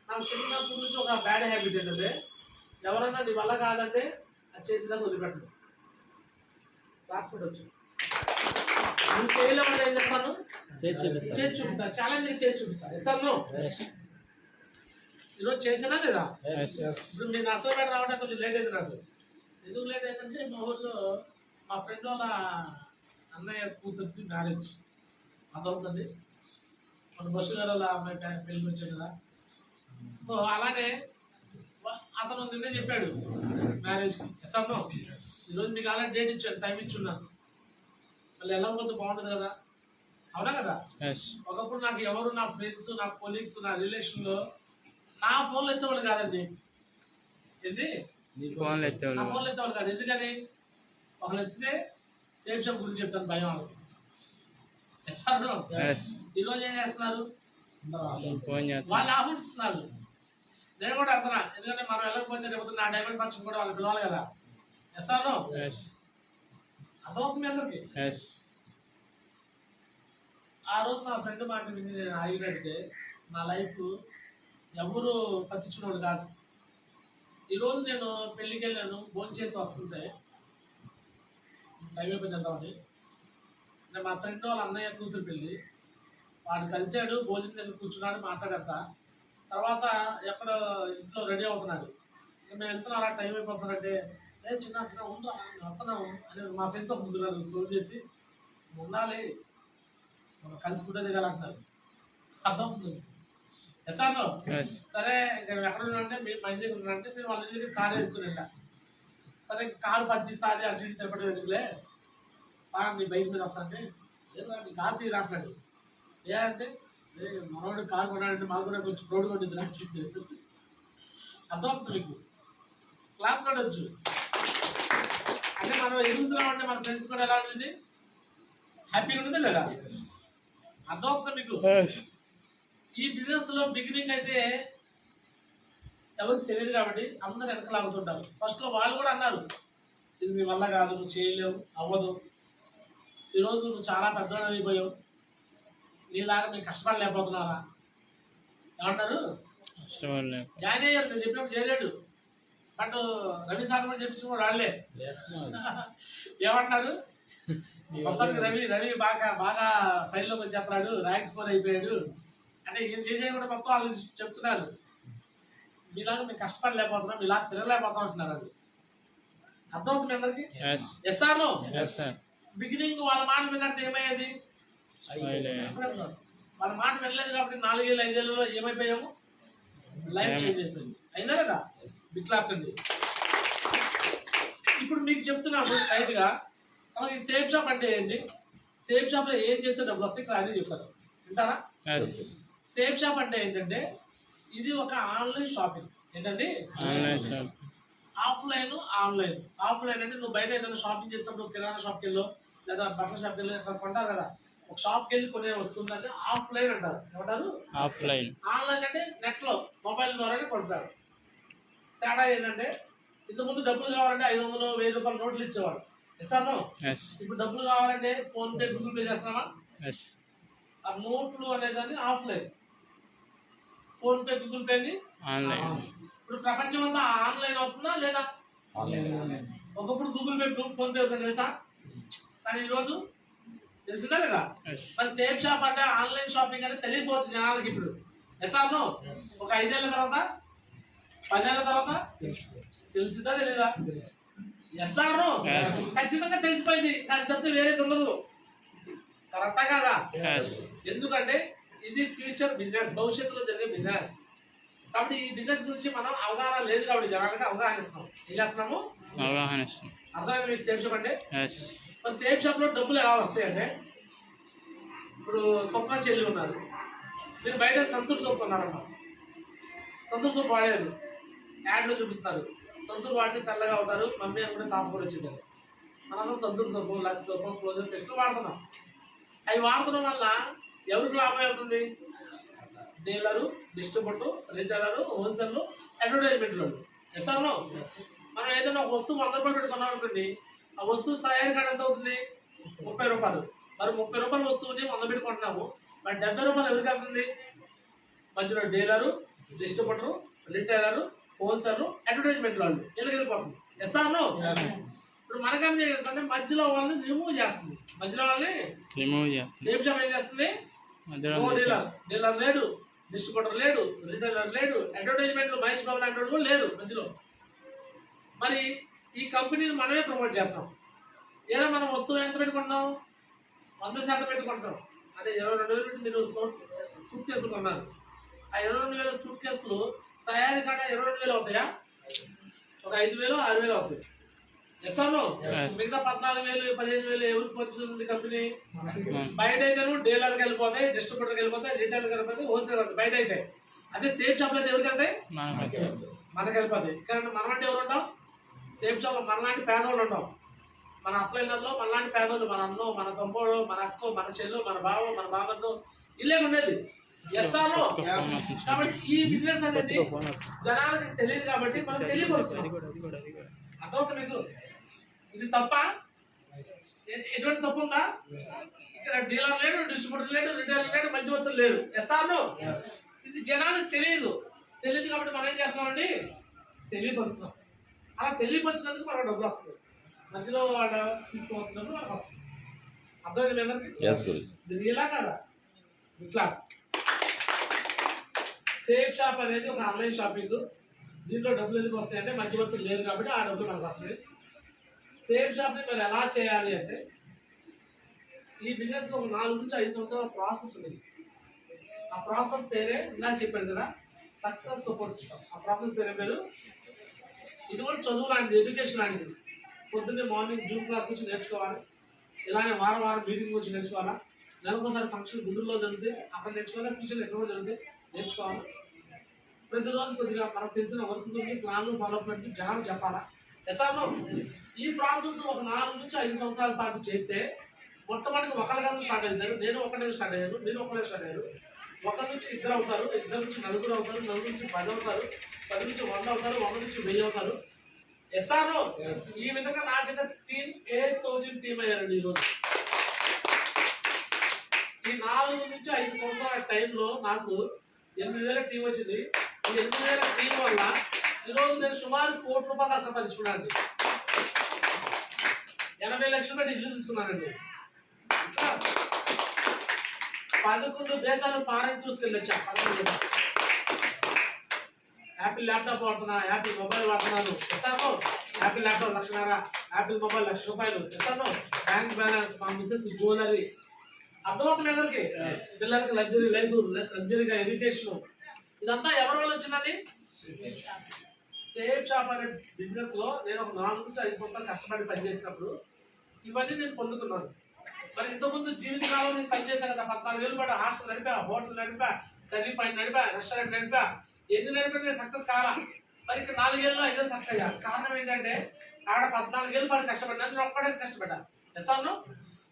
నాకు చిన్నప్పటి నుంచి ఒక బ్యాడ్ హ్యాబిట్ ఏంటంటే, ఎవరన్నా నీ వల్ల కాదంటే అది చేసేదాకా వదిలిపెట్టదు. రాకపోవచ్చు నువ్వు చేయలేమంటే ఏం చెప్తాను? చేసి చూపిస్తా, ఛాలెంజ్ చేసి చూపిస్తా. ఇస్తాను. ఈరోజు చేసినా లేదా? ఇప్పుడు మీ నర్సరాపేట రావడానికి కొంచెం లేట్ అయింది నాకు. ఎందుకు లేట్ అయిందంటే మా ఊళ్ళో మా ఫ్రెండ్ వాళ్ళ అన్నయ్య కూతురికి మ్యారేజ్ అదవుతుంది. మన బస్సు గారు వాళ్ళ అమ్మాయి పెళ్ళికి వచ్చాడు కదా. సో అలానే అతను నిన్నే చెప్పాడు మ్యారేజ్కి. ఎస్ఆర్నో ఈరోజు మీకు అలా డేట్ ఇచ్చాను, టైం ఇచ్చున్నాను. మళ్ళీ వెళ్ళకపోతే బాగుంటుంది కదా, అవునా కదా? ఒకప్పుడు నాకు ఎవరు నా ఫ్రెండ్స్, నా కొలీగ్స్, నా రిలేషన్లో నా ఫోన్లు ఎత్తేవాళ్ళు కాదండి. ఏంటి? నా ఫోన్లు ఎత్తేవాళ్ళు కాదు. ఎందుకని? ఒకళ్ళు ఎత్తితే సేఫ్ షాప్ గురించి చెప్తాను భయం వాళ్ళకి. ఈరోజు ఏం చేస్తున్నారు? వాళ్ళు ఆహ్వానిస్తున్నారు. నేను కూడా అర్థనా, ఎందుకంటే మనం వెళ్ళకపోతే రేపు నా డైమండ్ ఫంక్షన్ కూడా వాళ్ళు పిలవాలి కదా. ఎస్ఆర్నో అర్థమవుతుంది అందరికి. ఆ రోజు నా ఫ్రెండ్ మాట విని నేను ఆగినట్టే నా లైఫ్ ఎవరు పట్టించుకున్నాడు కాదు. ఈరోజు నేను పెళ్ళికి వెళ్ళాను, భోజనం చేసి వస్తుంటే టైం అయిపోయింది వెళ్దామని. అంటే మా ఫ్రెండ్ వాళ్ళ అన్నయ్య కూతురు పెళ్ళి, వాడు కలిశాడు, భోజనం దగ్గర కూర్చున్నాడు, మాట్లాడతా. తర్వాత ఎక్కడ ఇంట్లో రెడీ అవుతున్నాడు. మేము వెళ్తున్నాం, అలా టైం అయిపోతున్నాడంటే, చిన్న చిన్న ఉందా వస్తున్నాము అని మా ఫ్రెండ్స్ ఒక ముగ్గురు ఫోన్ చేసి, ఉండాలి మనం కలిసి ఫుడ్ దిగాలంటున్నారు. అర్థమవుతుంది. ఎస్ఆర్లో సరే ఎక్కడ ఉన్నారంటే మీరు మంచి దగ్గర ఉన్నారంటే మీరు వాళ్ళ దగ్గర కారు వేసుకుని వెళ్ళా. సరే కారు పట్టిస్తాది అటు ఇటు తిప్పటి వెతుకులే మీ బైక్ మీద వస్తాంటే, లేదు మీ కారు తీరు రాట్లాడు. ఏ అంటే మనోడు కారు కొన్నాడంటే మాకు కూడా కొంచెం రోడ్డు కొట్టింది రాట్లేదు. అర్థమవుతుంది మీకు? క్లాస్ కొట్టచ్చు. అంటే మనం ఎదుగుతున్నాం అంటే మన ఫ్రెండ్స్ కూడా ఎలా ఉంటుంది? హ్యాపీగా ఉంటుంది లేదా? అర్థమవుతుంది మీకు? ఈ బిజినెస్ లో బిగినింగ్ అయితే ఎవరికి తెలియదు కాబట్టి అందరు వెనక లాగుతుంటారు. ఫస్ట్ లో వాళ్ళు కూడా అన్నారు, ఇది మీ వల్ల కాదు, నువ్వు చేయలేవు, అవ్వదు, ఈరోజు నువ్వు చాలా పెద్ద అయిపోయావు, నీలాగా మేము కష్టపడలేకపోతున్నారా ఏమంటారు? జాయిన్ అయ్యారు, నేను చెప్పినప్పుడు చేయలేడు. బట్ రవి సార్ కూడా చెప్పించిన కూడా రాలే. ఏమంటారు? మొత్తానికి రవి బాగా బాగా ఫైల్లోకి వచ్చేస్తున్నాడు, ర్యాంక్ 4 అయిపోయాడు అంటే ఏం చేసే కూడా మొత్తం వాళ్ళు చెప్తున్నారు, మీలాగా మేము కష్టపడలేకపోతున్నాం, మీలాగా తిరగలేకపోతాం అంటున్నారు. అది అర్థమవుతుంది అందరికి? ఎస్ఆర్లో బిగినింగ్ వాళ్ళ మాట విన్నట్టు ఏమయ్యేది? వాళ్ళ మాట వినలేదు కాబట్టి 4 ఏళ్ళు 5 ఏళ్ళలో ఏమైపోయాము? లైఫ్ చేంజ్ అయిపోయింది. అయిందా కదా? బిగ్ క్లాప్స్ అండి. ఇప్పుడు మీకు చెప్తున్నాను రైట్ గా, అలాగే సేఫ్ షాప్ అంటే ఏంటి, సేఫ్ షాప్ లో ఏం చేస్తే డబ్బులు వస్తాయి ఇక్కడ అని చెప్తారు, వింటారా? సేఫ్ షాప్ అంటే ఏంటంటే ఇది ఒక ఆన్లైన్ షాపింగ్. ఏంటండి? Offline online. ఆఫ్లైన్ అంటే నువ్వు బయట ఏదైనా షాపింగ్ చేసినప్పుడు కిరాణా షాప్కి వెళ్ళో లేదా బట్టల షాప్కి వెళ్ళి కొంటారు కదా, ఒక షాప్కి వెళ్ళి కొనే వస్తుంది అంటే ఆఫ్లైన్ అంటారు. ఏమంటారు? ఆఫ్లైన్. ఆన్లైన్ అంటే నెట్ లో మొబైల్ ద్వారానే కొంటారు. తేడా ఏంటంటే ఇంతకుముందు డబ్బులు కావాలంటే 500 1000 రూపాయల నోట్లు ఇచ్చేవాడు. ఇస్తాను. ఇప్పుడు డబ్బులు కావాలంటే ఫోన్ పే గూగుల్ పే చేస్తామా? ఆ నోట్లు అనేదాన్ని offline, phone pay Google pay online. ఇప్పుడు ప్రపంచం అంతా ఆన్లైన్ అవుతుందా లేదా? ఒకప్పుడు గూగుల్ పే ఫోన్ పే అవుతుంది తెలుసా, కానీ ఈరోజు తెలిసిందా లేదా? మరి సేమ్ షాప్ అంటే ఆన్లైన్ షాపింగ్ అంటే తెలియకపోవచ్చు జనాలకి ఇప్పుడు. ఎసాను ఒక 5 ఏళ్ళ తర్వాత 10 ఏళ్ళ తర్వాత తెలిసిందా తెలీదా? ఎస్ఆర్ ఖచ్చితంగా తెలిసిపోయింది. కానీ తప్పితే వేరేది ఉండదు. కరెక్టా కాదా? ఎందుకంటే ఇది ఫ్యూచర్ బిజినెస్, భవిష్యత్తులో జరిగే బిజినెస్. కాబట్టి ఈ బిజినెస్ గురించి మనం అవగాహన లేదు కాబట్టి జనాలకి అవగాహన ఇస్తాం. ఏం చేస్తున్నాము? అవగాహన ఇస్తాం. అర్థమైంది మీకు సేమ్ షాప్ అంటే? మరి సేమ్ షాప్ లో డబ్బులు ఎలా వస్తాయంటే, ఇప్పుడు స్వప్న చెల్లి ఉన్నారు, మీరు బయట సంతూర్ సోప్ ఉన్నారమ్మా, సంతూర్ సోప్ వాడారు, యాడ్లో చూపిస్తారు, సంతూర్ వాడితే తెల్లగా అవుతారు, మమ్మీ అని కూడా తాపు కూడా వచ్చింది. మనందరం సంతూర్ సోపు, లక్స్ సోపు, క్లోజర్ పేస్ట్లు వాడుతున్నాం. అవి వాడటం వల్ల ఎవరికి లాభం అవుతుంది? డీలరు, డిస్ట్రిబ్యూటర్, రిటైలరు, హోల్సేల్, అడ్వర్టైజ్మెంట్లు. ఎస్ఆర్లో మనం ఏదైనా ఒక వస్తువు 100 రూపాయలు పెట్టి కొన్నాం అనుకోండి, ఆ వస్తువు తయారీ కాడ ఎంత అవుతుంది? 30 రూపాయలు. మరి 30 రూపాయల వస్తువుని 100 పెట్టి కొంటున్నాము, మరి 70 రూపాయలు ఎవరికి వెళ్తుంది? మధ్యలో డీలరు, డిస్ట్రిబ్యూటరు, రిటైలరు, హోల్సేల్, అడ్వర్టైజ్మెంట్ వాళ్ళు వీళ్ళకి వెళ్ళిపోతుంది. ఎస్ఆర్లో ఇప్పుడు మన కంపెనీ ఏంటంటే మధ్యలో వాళ్ళని రిమూవ్ చేస్తుంది. మధ్యలో వాళ్ళని సేమ్ షాప్ ఏం చేస్తుంది? డీలర్ లేడు, డిస్ట్రిబ్యూటర్ లేడు, రిటైలర్ లేడు, అడ్వర్టైజ్మెంట్ మహేష్ బాబు లాంటి కూడా లేదు మధ్యలో. మరి ఈ కంపెనీని మనమే ప్రమోట్ చేస్తాం. ఏదో మనం వస్తువు ఎంత పెట్టుకుంటాం? 100% పెట్టుకుంటాం. అంటే 22,000 పెట్టి మీరు సూట్ కేసులు కొన్నారు. ఆ 22,000 సూట్ కేసులు తయారీ కాడ 22,000 అవుతాయా? ఒక 5,000, 6,000 అవుతాయి. ఎస్ఆర్లో మిగతా 14,000, 15,000 ఎవరికి వచ్చింది కంపెనీ? బయట అయితే డీలర్కి వెళ్ళిపోతాయి, డిస్ట్రిబ్యూటర్కి వెళ్ళిపోతాయి, రిటైలర్కి వెళ్ళిపోతాయి, హోల్సేల్ వెళ్తాయి. బయట అయితే అదే సేమ్ షాప్ లో అయితే ఎవరికి వెళ్తాయి? మనకి వెళ్ళిపోతాయి. ఇక్కడ మనం అంటే ఎవరు ఉంటాం? సేమ్ షాప్ లో మనలాంటి పేదవాళ్ళు ఉంటాం. మన అప్లైనర్లో మనలాంటి పేదవాళ్ళు, మన అన్నో, మన తమ్ముడు, మన అక్కో, మన చెల్లు, మన బావ, మన బాబతో ఇల్లే ఉండేది. ఎస్ఆర్లో కాబట్టి ఈ బిజినెస్ అనేది జనాలకి తెలియదు కాబట్టి మనం తెలియపరుస్తున్నాం. అర్థమవుతుంది మీకు? ఇది తప్ప ఎటువంటి తప్పు ఉందా? ఇక్కడ డీలర్ లేడు, డిస్ట్రిబ్యూటర్ లేడు, రిటైలర్ లేడు, మధ్యవర్తులు లేడు. ఎస్ఆర్లో ఇది జనాలకు తెలియదు కాబట్టి మనం ఏం చేస్తామండి? తెలియపరుస్తున్నాం. అలా తెలియపరిచినందుకు మనకు డబ్బులు వస్తుంది. మధ్యలో వాళ్ళు తీసుకోవాల్సినప్పుడు మనకు వస్తుంది. అర్థమైంది మీ అందరికి? ఇది ఇలా కాదా? ఇట్లా సేఫ్ షాప్ అనేది ఒక ఆన్లైన్ షాపింగ్. దీంట్లో డబ్బులు ఎందుకు వస్తాయంటే మధ్యవర్తులు లేరు కాబట్టి ఆ డబ్బులు మనకు వస్తుంది. సేఫ్ షాప్ని మరి ఎలా చేయాలి అంటే, ఈ బిజినెస్లో ఒక 4 నుంచి 5 సంవత్సరాల ప్రాసెస్ ఉంది. ఆ ప్రాసెస్ పేరే ఇందాక చెప్పాను కదా, సక్సెస్ సపోర్ట్ సిస్టమ్. ఆ ప్రాసెస్ పేరు ఇది కూడా చదువు లాంటిది, ఎడ్యుకేషన్ లాంటిది. పొద్దున్నే మార్నింగ్ జూమ్ క్లాస్ వచ్చి నేర్చుకోవాలి, ఇలానే వారం మీటింగ్ వచ్చి నేర్చుకోవాలా, నెలకోసారి ఫంక్షన్ గుంటూరులో జరుగుతుంది, అక్కడ నేర్చుకోవాలి, ఫ్యూచర్ ఎక్కడో జరుగుతుంది, నేర్చుకోవాలి. ప్రతిరోజు కొద్దిగా మనకు తెలిసిన వర్క్ గురించి ప్లాన్లు డెవలప్మెంట్ జనాలు చెప్పాలా. ఎస్ఆర్లో ఈ ప్రాసెస్ ఒక 4 నుంచి 5 సంవత్సరాల పాటు చేస్తే మొట్టమొదటి ఒకరిగా స్టార్ట్ అయ్యారు. నేను ఒకటే స్టార్ట్ అయ్యాను, మీరు ఒకటే స్టార్ట్ అయ్యారు. 1 నుంచి 2 అవుతారు, 2 నుంచి 4 అవుతారు, 4 నుంచి 10 అవుతారు, 10 నుంచి 100 అవుతారు, 100 నుంచి 1000 అవుతారు. ఎస్ఆర్లో ఈ విధంగా నాకైతే టీమ్ 8,000 టీమ్ అయ్యారండి ఈరోజు. ఈ 4 నుంచి 5 సంవత్సరాల టైంలో నాకు 8,000 టీం వచ్చింది. ఈ 8,000 టీం వల్ల ఈరోజు నేను సుమారు ₹1 కోటి సంపాదించుకున్నానండి. 80 లక్షలు పెట్టి ఇల్లు తీసుకున్నానండి. 11 దేశాలు ఫారెన్ టూర్స్కి వచ్చా. యాపిల్ ల్యాప్టాప్ వాడుతున్నా, యాపిల్ మొబైల్ వాడుతున్నాను. ఎస్ఆర్లో యాపిల్ ల్యాప్టాప్ ₹1,00,000, యాపిల్ మొబైల్ ₹1,00,000. ఎస్ఆర్లో బ్యాంక్ బ్యాలెన్స్, మా మిస్సెస్ జ్యువెలరీ. అర్థమవుతుంది అందరికి? పిల్లలకి లగ్జరీ లైఫ్, లగ్జరీగా ఎడ్యుకేషన్. ఇదంతా ఎవరి వల్ల వచ్చిందండి? సేఫ్ షాప్ అనే బిజినెస్ లో నేను ఒక 4 నుంచి 5 సంవత్సరాలు కష్టపడి పనిచేసినప్పుడు ఇవన్నీ నేను పొందుకున్నాను. మరి ఇంతకుముందు జీవితకాలం నేను పనిచేశాను కదా, 14 ఏళ్ళు పాటు హాస్టల్ నడిపా, హోటల్ నడిపా, కర్రీ పాయింట్ నడిపా, రెస్టారెంట్ నడిపా. ఎన్ని నడిపా నేను సక్సెస్ కావాలా. మరి ఇక్కడ 4 ఏళ్ళు 5 ఏళ్ళు సక్సెస్ అయ్యా. కారణం ఏంటంటే ఆడ 14 ఏళ్ళు పాటు కష్టపడ్డాను, నేను ఒక్కడే కష్టపడ్డా. ఎస్ఆర్ను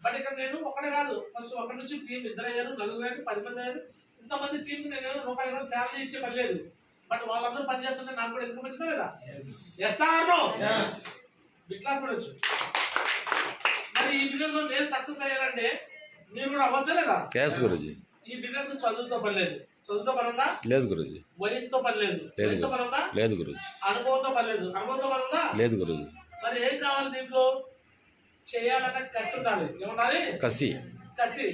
బట్ ఇక్కడ నేను ఒక్కడే కాదు, ఫస్ట్ 1 నుంచి టీం 2 అయ్యారు, 4 అయ్యారు, 10 మంది అయ్యారు. ఇంతమంది టీంకి నేను ₹1 శాలరీ ఇచ్చే పని లేదు. బట్ వాళ్ళందరూ పని చేస్తుంటే నాకు కూడా ఇన్కమ్ వచ్చిందా లేదా? ఎస్ఆర్ను ఇట్లా పడవచ్చు. మరి ఈ బిజినెస్ లో నేను సక్సెస్ అయ్యానంటే మీరు కూడా అవ్వచ్చా లేదా? ఈ బిజినెస్ చదువుతో పని లేదు. చదువుతో పని ఉందా? లేదు గురుజీ. వయసుతో పని లేదు. వయసుతో పని ఉందా? లేదు గురుజీ. అనుభవంతో పని లేదు. అనుభవంతో పని ఉందా? లేదు గురుజీ. మరి ఏం కావాలి దీంట్లో? చేయాలన్న కసి ఉండాలి. ఏముండాలి? కసి. కసి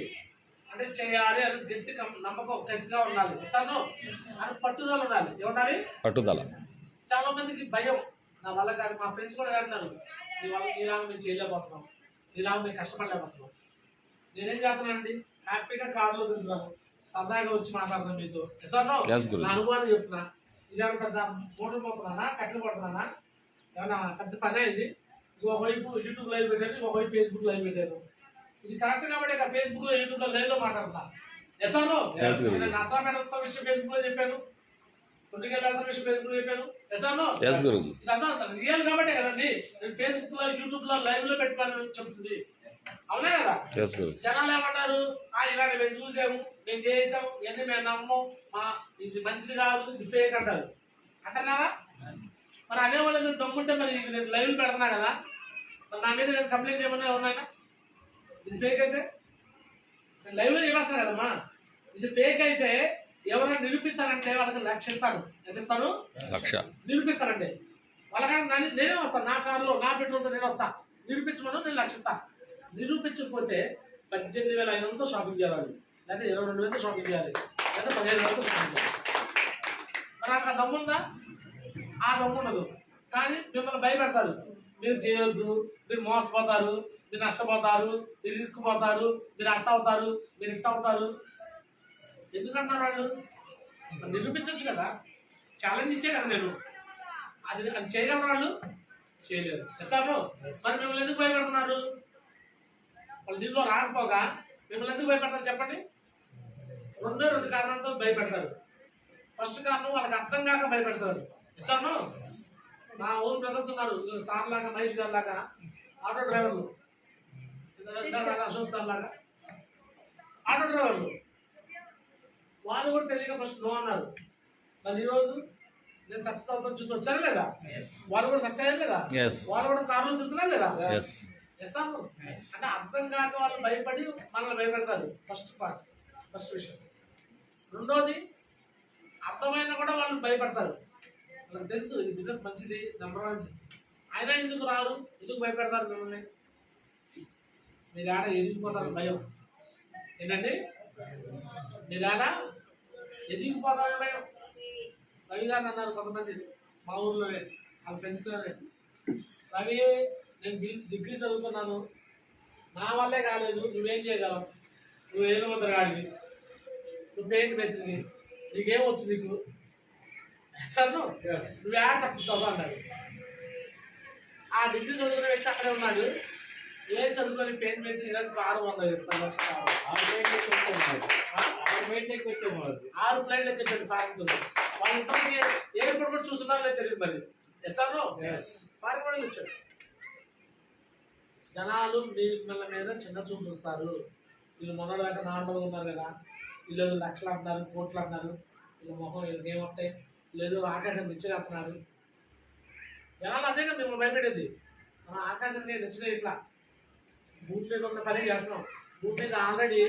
అంటే చేయాలి అని గట్టి నమ్మకం కసిగా ఉండాలి ఎసాను అని పట్టుదల ఉండాలి ఏముండాలి పట్టుదల. చాలా మందికి భయం నా వల్ల కాదు మా ఫ్రెండ్స్ కూడా అంటున్నారు నీ వల్ల నీలాగా మేము చేయలేకపోతున్నాం నీలాగా మేము కష్టపడలేకపోతున్నాం నేనేం చేస్తున్నానండి హ్యాపీగా కార్లో తిరుగుతున్నాను సరదాగా వచ్చి మాట్లాడుతున్నాను మీతో ఎసాను Yes, Guru. నా అనుభవాన్ని చెప్తున్నా ఇదేమన్నా పెద్ద మోటార్ పోతున్నానా కట్టెలు పడుతున్నానా ఏమన్నా పెద్ద పనే ఇది ఒకవైపు యూట్యూబ్ లైవ్ పెట్టాను ఒకవైపు ఫేస్బుక్ లైవ్ పెట్టాను ఇది కరెక్ట్ కాబట్టి ఇక్కడ ఫేస్బుక్ లో యూట్యూబ్ లో లైవ్ లో మాట్లాడుతున్నా ఎసాను Yes, Guru. నేను నసరా మేడం విషయం ఫేస్బుక్ లో చెప్పాను కొద్దిగా విషయం ఫేస్బుక్ లో చెప్పాను ఎసాను ఎస్ గురుజీ. ఇదంతా రియల్ కాబట్టే కదండి నేను ఫేస్బుక్ లో యూట్యూబ్ లో లైవ్ లో పెట్టుకోవాలని చెప్తుంది అవునా కదా ఎస్ గురుజీ. జనాలు ఏమన్నారు ఇలాంటి మేము చూసాము మేము చేసాము ఇవన్నీ మేము నమ్మము ఇది మంచిది కాదు ఇది ఫేక్ అంటారు అంటున్నారా మరి అనేవాళ్ళు ఏదో దమ్ముంటే మరి నేను లైవ్ పెడుతున్నా కదా మరి నా మీద నేను కంప్లైంట్ ఏమన్నా ఉన్నాయా ఇది ఫేక్ అయితే నేను లైవ్ లో చెప్పేస్తాను కదమ్మా ఇది ఫేక్ అయితే ఎవరైనా నిరూపిస్తానంటే వాళ్ళకి లక్ష ఇస్తాను ఎంత ఇస్తాను 1,00,000. నిరూపిస్తానంటే వాళ్ళకన్నా నేనే వస్తాను నా కారులో నా పెట్రోల్తో నేను వస్తా నిరూపించమను నేను లక్షిస్తా నిరూపించకపోతే 18,500తో షాపింగ్ చేయాలి లేదా 22,000తో షాపింగ్ చేయాలి లేదా 15,000తో షాపింగ్ చేయాలి మరి నాకు ఆ దమ్ముందా ఆ దమ్ము ఉండదు కానీ మిమ్మల్ని భయపెడతారు మీరు చేయొద్దు మీరు మోసపోతారు మీరు నష్టపోతారు మీరు ఇరుక్కుపోతారు మీరు అట్ట అవుతారు మీరు ఇట్ట అవుతారు ఎందుకంటున్నారు వాళ్ళు నిరూపించవచ్చు కదా ఛాలెంజ్ ఇచ్చే కదా నేను అది చేయగలరు వాళ్ళు చేయలేరు ఎసారు మరి మిమ్మల్ని ఎందుకు భయపెడుతున్నారు వాళ్ళు దీంట్లో రాకపోగా మిమ్మల్ని ఎందుకు భయపెడతారు చెప్పండి రెండు కారణాలతో భయపెడతారు ఫస్ట్ కారణం వాళ్ళకి అర్థం కాక భయపెడతారు ఎసాను మా ఓన్ బ్రదర్స్ ఉన్నారు సార్ లాగా మహేష్ గారు లాగా ఆటో డ్రైవర్లు అశోక్ సార్ లాగా ఆటో డ్రైవర్లు వాళ్ళు కూడా తెలియక ఫస్ట్ నో అన్నారు మరి ఈరోజు నేను సక్సెస్ అవుతాను చూసి వచ్చారా లేదా వాళ్ళు కూడా సక్సెస్ అయ్యారు లేదా Yes. వాళ్ళు కూడా కార్లు తిరుగుతున్నారు లేదా Yes. ఎసాను అంటే అర్థం కాక వాళ్ళు భయపడి మనల్ని భయపెడతారు ఫస్ట్ విషయం రెండోది అర్థమైనా కూడా వాళ్ళు భయపడతారు వాళ్ళకి తెలుసు ఇది బిజినెస్ మంచిది నెంబర్ 1 తెలుసు అయినా ఎందుకు రారు ఎందుకు భయపెడతారు మిమ్మల్ని మీరు ఆడ ఎదిగిపోతారు భయం ఏంటండి మీరు ఆడ ఎదిగిపోతారని భయం రవి గారిని అన్నారు కొంతమంది మా ఊర్లోనే వాళ్ళ ఫ్రెండ్స్లోనే రవి నేను డిగ్రీ చదువుకున్నాను నా వల్లే కాలేదు నువ్వేం చేయగలవు నువ్వు ఏదో మంది రాడివి నువ్వు పెయింట్ మేస్త్రికి నీకేం వచ్చు నీకు సార్ నువ్వు యాడ్ సక్సెస్ అవుతావు అన్నాడు ఆ డిగ్రీ చదువుకునే వ్యక్తి అక్కడే ఉన్నాడు ఏం చదువుకొని పెయింట్ మేస్త్రి ఇలాంటి కారు 6 ఫ్లైట్లు ఎక్కించండి ఫారెన్ వాళ్ళ ఇంటికి ఎయిర్పోర్ట్ కూడా చూస్తున్నారో లేదు తెలియదు మరి ఎస్ఆర్ ఫారెన్ కూడా వచ్చాడు జనాలు మిమ్మల్ని మీద చిన్న చూపు చూస్తారు వీళ్ళు మొన్న దాకా నార్మల్గా ఉన్నారు కదా వీళ్ళు లక్షలు అంటున్నారు కోట్లు అంటున్నారు వీళ్ళ మొహం వీళ్ళకి ఏమొస్తాయి లేదు ఆకాశం నిచ్చగలుగుతున్నారు జనాలు అదే కదా మిమ్మల్ని భయపెట్టేది మనం ఆకాశానికి నచ్చిన ఇట్లా భూమి మీద ఉన్న పని చేస్తున్నాం భూమి మీద ఆల్రెడీ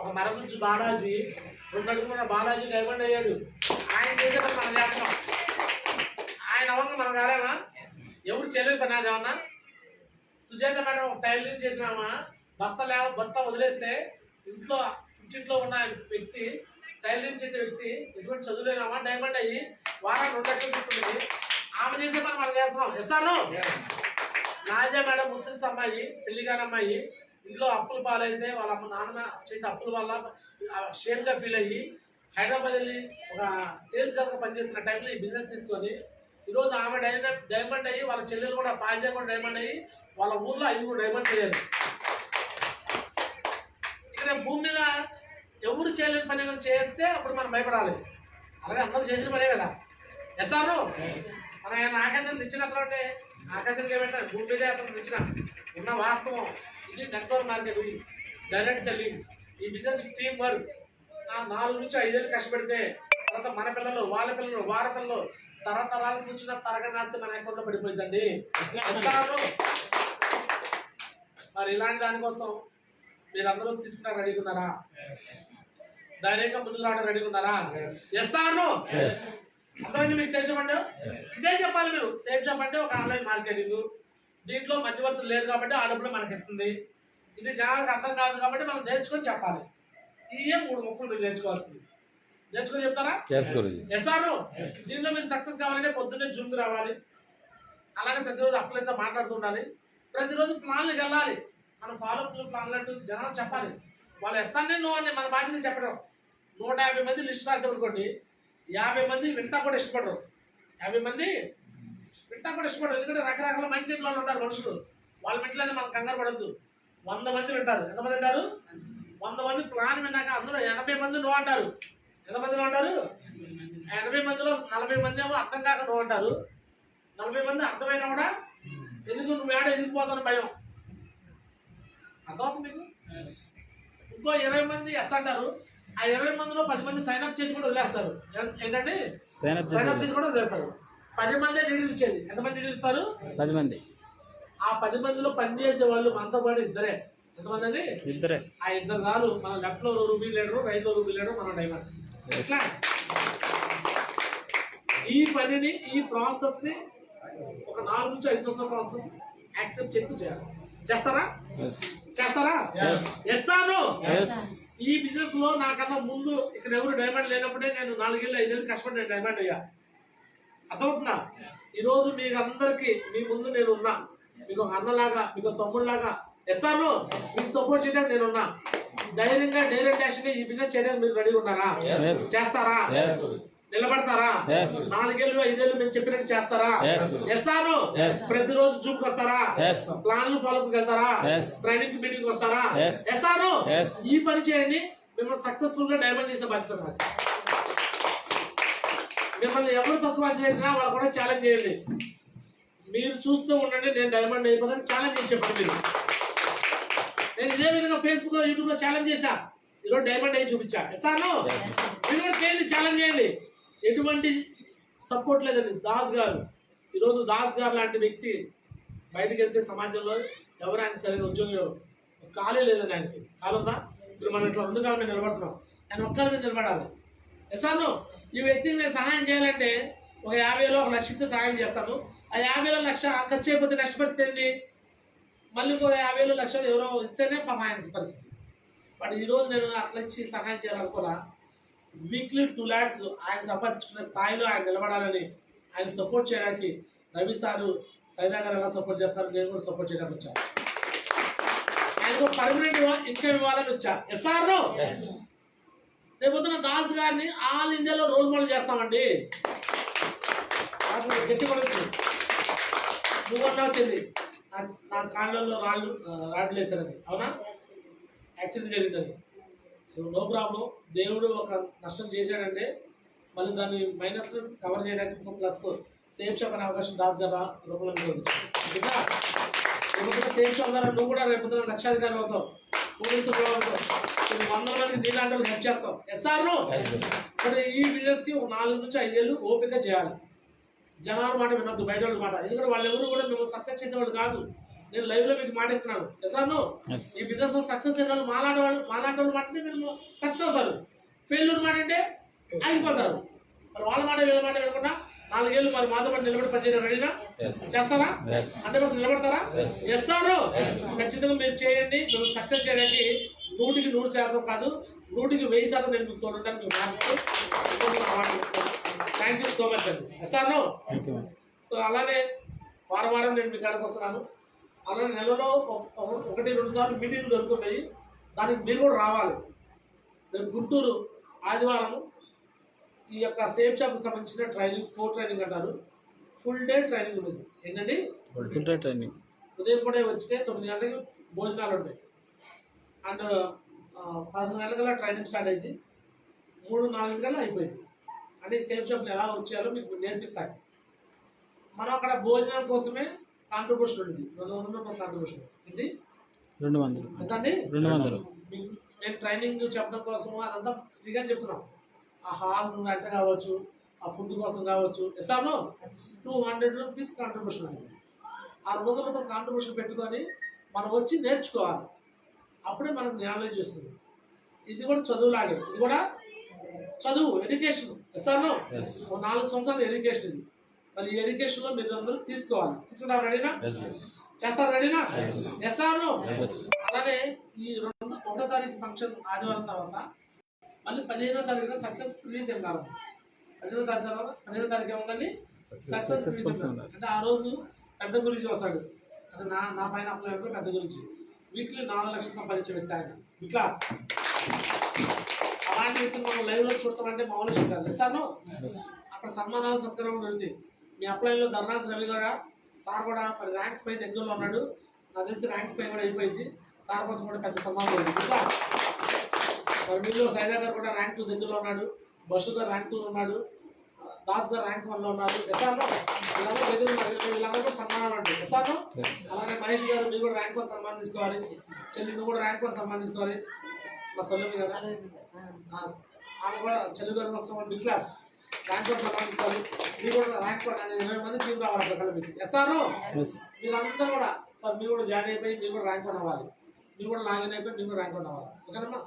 ఒక మరగుంచు బాలాజీ 2 అడుగుల బాలాజీ డైమండ్ అయ్యాడు ఆయన చేసేటప్పుడు మనం చేస్తున్నాం ఆయన అవ్వంగా మనం కాలేమా ఎవరు చేయలేదు పని అది ఏమన్నా సుజాత మేడం టైలరింగ్ చేసినామా భర్త వదిలేస్తే ఇంట్లో ఉన్న వ్యక్తి టైలరింగ్ చేసే వ్యక్తి ఎటువంటి చదువులేనామా డైమండ్ అయ్యి వారానికి 2 లక్షలు తీసుకుంటుంది ఆమె చేసే పని మనం చేస్తున్నాం ఎస్ఆర్ను నాజా మేడం ముస్లిమ్స్ అమ్మాయి పెళ్లిగాని అమ్మాయి ఇంట్లో అప్పుల పాలైతే వాళ్ళ నాన్న చేసే అప్పుల వల్ల షేమ్గా ఫీల్ అయ్యి హైదరాబాద్ వెళ్ళి ఒక సేల్స్ గారుగా పనిచేసిన టైంలో ఈ బిజినెస్ తీసుకొని ఈరోజు ఆమె డైమండ్ అయ్యి వాళ్ళ చెల్లెలు కూడా ఫాయిజా కూడా డైమండ్ అయ్యి వాళ్ళ ఊర్లో 5 డైమండ్ చేయాలి ఇక్కడ భూమి మీద ఎవరు చేయలేని పని చేస్తే అప్పుడు మనం భయపడాలి అలాగే అందరూ చేసిన పనే కదా ఎస్ఆర్ మనం ఆయన ఆకాశాన్ని ఇచ్చినప్పుడు అంటే ఆకాశానికి ఏమంటారు భూమి మీదే అతను ఇచ్చిన ఉన్న వాస్తవం ఇది నెట్వర్క్ మార్కెటింగ్ డైరెక్ట్ సెల్లింగ్ ఈ బిజినెస్ టీమ్ వర్క్ 4 నుంచి 5 ఏళ్ళు కష్టపడితే తర్వాత మన పిల్లలు వాళ్ళ పిల్లలు వారి పిల్లలు తరతరాలు కూర్చున్న తరగతి మన అకౌంట్లో పడిపోయిందండి మరి ఇలాంటి దానికోసం మీరందరూ తీసుకున్నా రెడీగా ఉన్నారా ధైర్యంగా ముందుకు రావడం రెడీగా ఉన్నారా ఎస్ఆర్ను అర్థమైంది మీకు సేఫ్ షాప్ అంటే ఇదే చెప్పాలి మీరు సేఫ్ షాప్ అంటే ఒక ఆన్లైన్ మార్కెటింగ్ దీంట్లో మధ్యవర్తులు లేరు కాబట్టి ఆ డబ్బులు మనకి ఇస్తుంది ఇది జనాలకు అర్థం కాదు కాబట్టి మనం నేర్చుకొని చెప్పాలి. ఇవే 3 ముక్కలు మీరు నేర్చుకోవాల్సింది. నేర్చుకొని చెప్తారా? ఎస్ఆర్ దీనిలో మీరు సక్సెస్ కావాలంటే పొద్దున్నే జూమ్కి రావాలి. అలానే ప్రతిరోజు అప్పులైతే మాట్లాడుతుండాలి. ప్రతిరోజు ప్లాన్లకు వెళ్ళాలి. మనం ఫాలోఅప్ ప్లాన్లు అంటూ జనాలు చెప్పాలి. వాళ్ళు ఎస్ఆర్నే నువ్వు అని మన బాధ్యత చెప్పడం. 150 మంది లిస్ట్ రాసేమనుకోండి, 50 మంది వింటా కూడా ఇష్టపడరు. 50 మంది వింటా కూడా ఇష్టపడరు. ఎందుకంటే రకరకాల మైండ్ సెట్ వాళ్ళు ఉంటారు మనుషులు. వాళ్ళ మెంటలైతే మనం కంగారు పడద్దు. 100 మంది వింటారు. ఎంతమంది అంటారు? 100 మంది ప్లాన్ విన్నాక అందులో 80 మంది నువ్వు అంటారు. ఎంతమంది నువ్వు అంటారు? 80 మందిలో 40 మంది ఏమో అర్థం కాక నువ్వు అంటారు. 40 మంది అర్థమైనా కూడా ఎందుకు నువ్వు ఏడ ఎదిగిపోతాను భయం. అర్థమవుతుంది మీకు? ఇంకో 20 మంది ఎస్ అంటారు. ఆ 20 మందిలో 10 మంది సైన్అప్ చేసి కూడా వదిలేస్తారు. ఏంటంటే సైన్అప్ చేసి కూడా వదిలేస్తారు. 10 మందే డీటెయిల్ ఇచ్చేది. ఎంతమంది డీటెయిల్ ఇస్తారు? 10 మంది. ఆ 10 మందిలో పనిచేసే వాళ్ళు మనతో పాటు ఇద్దరే. ఎంతమంది అండి? ఇద్దరే. ఆ ఇద్దరు కాదు. మన లెఫ్ట్ లో రూబీ లీడరు, రైట్ లో రూబీ లీడరు, మన డైమండ్. ఈ పనిని, ఈ ప్రాసెస్ ని ఒక 4 నుంచి 5 సంవత్సరాల ప్రాసెస్ యాక్సెప్ట్ చేస్తూ చేయాలి. చేస్తారా? చేస్తారా? ఈ బిజినెస్ లో నాకన్నా ముందు ఇక్కడ ఎవరు డైమండ్ లేనప్పుడే నేను 4 ఏళ్ళు 5 ఏళ్ళు కష్టపడి నేను డైమండ్ అయ్యా. అర్థమవుతుందా? ఈరోజు మీకు అందరికి మీ ముందు నేను ఉన్నా. మీకు ఒక అన్నలాగా, మీకు తమ్ముళ్ళలాగా ఎస్ఆర్ను మీకు సపోర్ట్ చేయడానికి నేను ఉన్నా. ధైర్యంగా డైరెక్ట్ యాక్షన్ ఈ బిజినెస్ చేయడానికి మీరు రెడీ ఉన్నారా? చేస్తారా? నిలబడతారా? 4 ఏళ్ళు 5 ఏళ్ళు మేము చెప్పినట్టు చేస్తారా? ఎస్ఆర్ ప్రతిరోజు జూమ్ వస్తారా? ప్లాన్లు ఫాలోఅప్ వెళ్తారా? ట్రైనింగ్ మీటింగ్ వస్తారా? ఎస్ఆర్ ఈ పని చేయండి. మిమ్మల్ని సక్సెస్ఫుల్ గా డైమండ్ చేసే బాధ్యత నాది. మిమ్మల్ని ఎవరు తక్కువ చేసినా వాళ్ళు కూడా ఛాలెంజ్ చేయండి. మీరు చూస్తూ ఉండండి, నేను డైమండ్ అయిపోతాను ఛాలెంజ్ చేసి చెప్పండి. మీరు నేను ఇదే విధంగా ఫేస్బుక్ లో యూట్యూబ్ లో ఛాలెంజ్ చేశా. ఈరోజు డైమండ్ అయ్యి చూపించా. ఎస్ఆర్ను మీరు చేయండి, ఛాలెంజ్ చేయండి. ఎటువంటి సపోర్ట్ లేదండి. దాస్ గారు, ఈరోజు దాస్ గారు లాంటి వ్యక్తి బయటకు వెళ్తే సమాజంలో ఎవరు ఆయన సరైన ఉద్యోగం కాలే లేదండి ఆయనకి. కాలుందా? ఇప్పుడు మనం ఇట్లా 2 కాలం మీద నిలబడుతున్నాం. ఆయన ఒక్కరి మీద నిలబడాలి. ఎస్ఆర్ను ఈ వ్యక్తికి నేను సహాయం చేయాలంటే ఒక 50,000 1 లక్ష ఇస్తే సహాయం చేస్తాను. ఆ 50,000 1 లక్ష ఖర్చు అయిపోతే నష్టపడితే మళ్ళీ ఇంకో 50,000 1 లక్షలు ఎవరో ఇస్తేనే పాప ఆయనకి పరిస్థితి. బట్ ఈరోజు నేను అట్లా ఇచ్చి సహాయం చేయాలనుకోరా. వీక్లీ 2 lakhs ఆయన సంపాదించుకునే స్థాయిలో ఆయన నిలబడాలని ఆయన సపోర్ట్ చేయడానికి రవి సారు, సైదా గారు ఎలా సపోర్ట్ చేస్తారు, నేను కూడా సపోర్ట్ చేయడానికి వచ్చాను. ఆయనకు పర్మనెంట్ ఇన్కమ్ ఇవ్వాలని వచ్చా. ఎస్ఆర్ రేపొద్దున దాస్ గారిని ఆల్ ఇండియాలో రోల్ మోడల్ చేస్తామండి. గట్టి పడుతుంది. నువ్వన్నా చెల్లి నా కాళ్ళల్లో రాడ్లు వేశారని, అవునా? యాక్సిడెంట్ జరిగిందని. So no problem. దేవుడు ఒక నష్టం చేశాడంటే మళ్ళీ దాన్ని మైనస్ కవర్ చేయడానికి ప్లస్ సేఫ్ షాప్ అనే అవకాశం దాస్ గారు రూపంలో రేపు సేఫ్ షాప్ ద్వారా నువ్వు కూడా రేపు 1 లక్షాధికారి అవుతావు. పోలీసు 100 మంది నీలాంటి వాళ్ళు హెల్ప్ చేస్తావు. ఎస్ఆర్ను ఇప్పుడు ఈ బిజినెస్ కి ఒక 4 నుంచి 5 ఏళ్ళు ఓపిక చేయాలి. జనాల మాట వినొద్దు, బయట వాళ్ళ మాట. ఎందుకంటే వాళ్ళు ఎవరు కూడా మిమ్మల్ని సక్సెస్ చేసేవాళ్ళు కాదు. నేను లైవ్ లో మీకు మాటిస్తున్నాను. ఎస్ఆర్ను ఈ బిజినెస్ లో సక్సెస్ అయిన వాళ్ళు మాలాంటి వాళ్ళు మాటనే మీరు సక్సెస్ అవుతారు. ఫెయిల్యూర్ మాట అంటే ఆగిపోతారు. మరి వాళ్ళ మాట వీళ్ళ మాట వినకుండా 4 ఏళ్ళు మరి మాతో పాటు నిలబడి పనిచేయడం రెడీనా? చేస్తారా? 100% నిలబడతారా? ఎస్ఆర్ను ఖచ్చితంగా మీరు చేయండి. మీరు సక్సెస్ చేయడానికి 100కి 100% కాదు, 100కి 1000% నేను మీకు తోడడానికి థ్యాంక్ యూ సో మచ్ అండి. ఎస్ఆర్ను సో అలానే వారం నేను మీ కాడికి వస్తున్నాను. అలానే నెలలో 1-2 సార్లు మీటింగ్లు జరుగుతుంటాయి. దానికి మీరు కూడా రావాలి. నేను గుంటూరు ఆదివారం ఈ యొక్క సేఫ్ షాప్కి సంబంధించిన ట్రైనింగ్, ట్రైనింగ్ అంటారు. ఫుల్ డే ట్రైనింగ్ ఉంటుంది. ఏంటండి? Full day training. ఉదయం కూడా వచ్చితే 9 గంటలకు భోజనాలు ఉంటాయి. అండ్ 11 గంటల ట్రైనింగ్ స్టార్ట్ అయింది. 3-4 గంటలు అయిపోయింది. అంటే సేఫ్ షాప్ని ఎలా వచ్చేయాలో మీకు నేర్పిస్తాయి. మనం అక్కడ భోజనం కోసమే కాంట్రిబ్యూషన్ ఉంది. 200 కాంట్రిబ్యూషన్ ఇది 200 ఎంతండి? 200. నేను ట్రైనింగ్ చెప్పడం కోసం అదంతా ఫ్రీగా చెప్తున్నాం. ఆ హాల్ రెంట్ కావచ్చు, ఆ ఫుడ్ కోసం కావచ్చు. ఎస్ఆర్ను 200 రూపీస్ కాంట్రిబ్యూషన్ ఉంది. ఆ 200 రూపాయలు కాంట్రిబ్యూషన్ పెట్టుకొని మనం వచ్చి నేర్చుకోవాలి. అప్పుడే మనకు నాలెడ్జ్ వస్తుంది. ఇది కూడా చదువులాగే, ఇది కూడా చదువు, ఎడ్యుకేషన్. ఎస్ఆర్ను 4 సంవత్సరాల ఎడ్యుకేషన్ ఇది. మరి ఈ ఎడ్యుకేషన్ లో మీరు అందరూ తీసుకోవాలి. తీసుకున్నారు రెడీనా? చేస్తారు రెడీనా? ఎస్ఆర్ను అలానే ఈ 1వ తారీఖు ఫంక్షన్ ఆదివారం తర్వాత మళ్ళీ 15వ తారీఖున సక్సెస్ రిలీజ్ వెళ్తారు. 15వ తారీఖు తర్వాత 15వ తారీఖు ఏముందండి సక్సెస్ రిలీజ్. అంటే ఆ రోజు పెద్ద గురించి వస్తాడు. అంటే నా పైన అప్లై అయినప్పుడు పెద్ద గురించి వీక్లీ 4 లక్షలు సంపాదించే వ్యక్తి ఆయన. ఇట్లా అలాంటి వ్యక్తులు మనం లైవ్లో చూడటం మామూలు విషయం కాదు సార్. అక్కడ సన్మానాలు సత్కారం జరుగుతాయి. మీ అప్లైలో ధర్నాస్ రవి కూడా సార్ కూడా మరి ర్యాంక్ 5 దగ్గరలో ఉన్నాడు. నాకు తెలిసి ర్యాంక్ 5 కూడా అయిపోయింది. సార్ కోసం కూడా పెద్ద సన్మానం జరిగింది. ఇట్లా మరి మీలో సైదా గారు కూడా ర్యాంక్ 2 దగ్గరలో ఉన్నాడు. బస్సు గారు ర్యాంక్ 2 ఉన్నాడు. దాస్ గారు ర్యాంక్ 1లో ఉన్నారు. ఎస్ఆర్లో వీళ్ళందరూ దగ్గర ఉన్నారు. వీళ్ళందరూ కూడా సన్మానాలు ఉంటాయి ఎస్ఆర్లో. అలాగే మహేష్ గారు మీరు కూడా ర్యాంక్ 1 సన్మానం తీసుకోవాలి. చెల్లి నువ్వు కూడా ర్యాంక్ 1 సన్మానం తీసుకోవాలి. మా సొల్లమి కదా ఆమె కూడా చెల్లి గారు వస్తాం బిగ్ క్లాస్ ర్యాంక్ 1 సన్మానం తీసుకోవాలి. మీరు కూడా ర్యాంక్ 1 అనేది 20 మంది టీం రావాలి అక్కడ కలిపి ఎస్ఆర్లో. మీరందరూ కూడా సార్ మీరు కూడా జాయిన్ అయిపోయి మీరు కూడా ర్యాంక్ 1 అవ్వాలి. మీరు కూడా లాగిన్ అయిపోయి మీరు కూడా ర్యాంక్ 1 అవ్వాలి. ఓకేనమ్మా.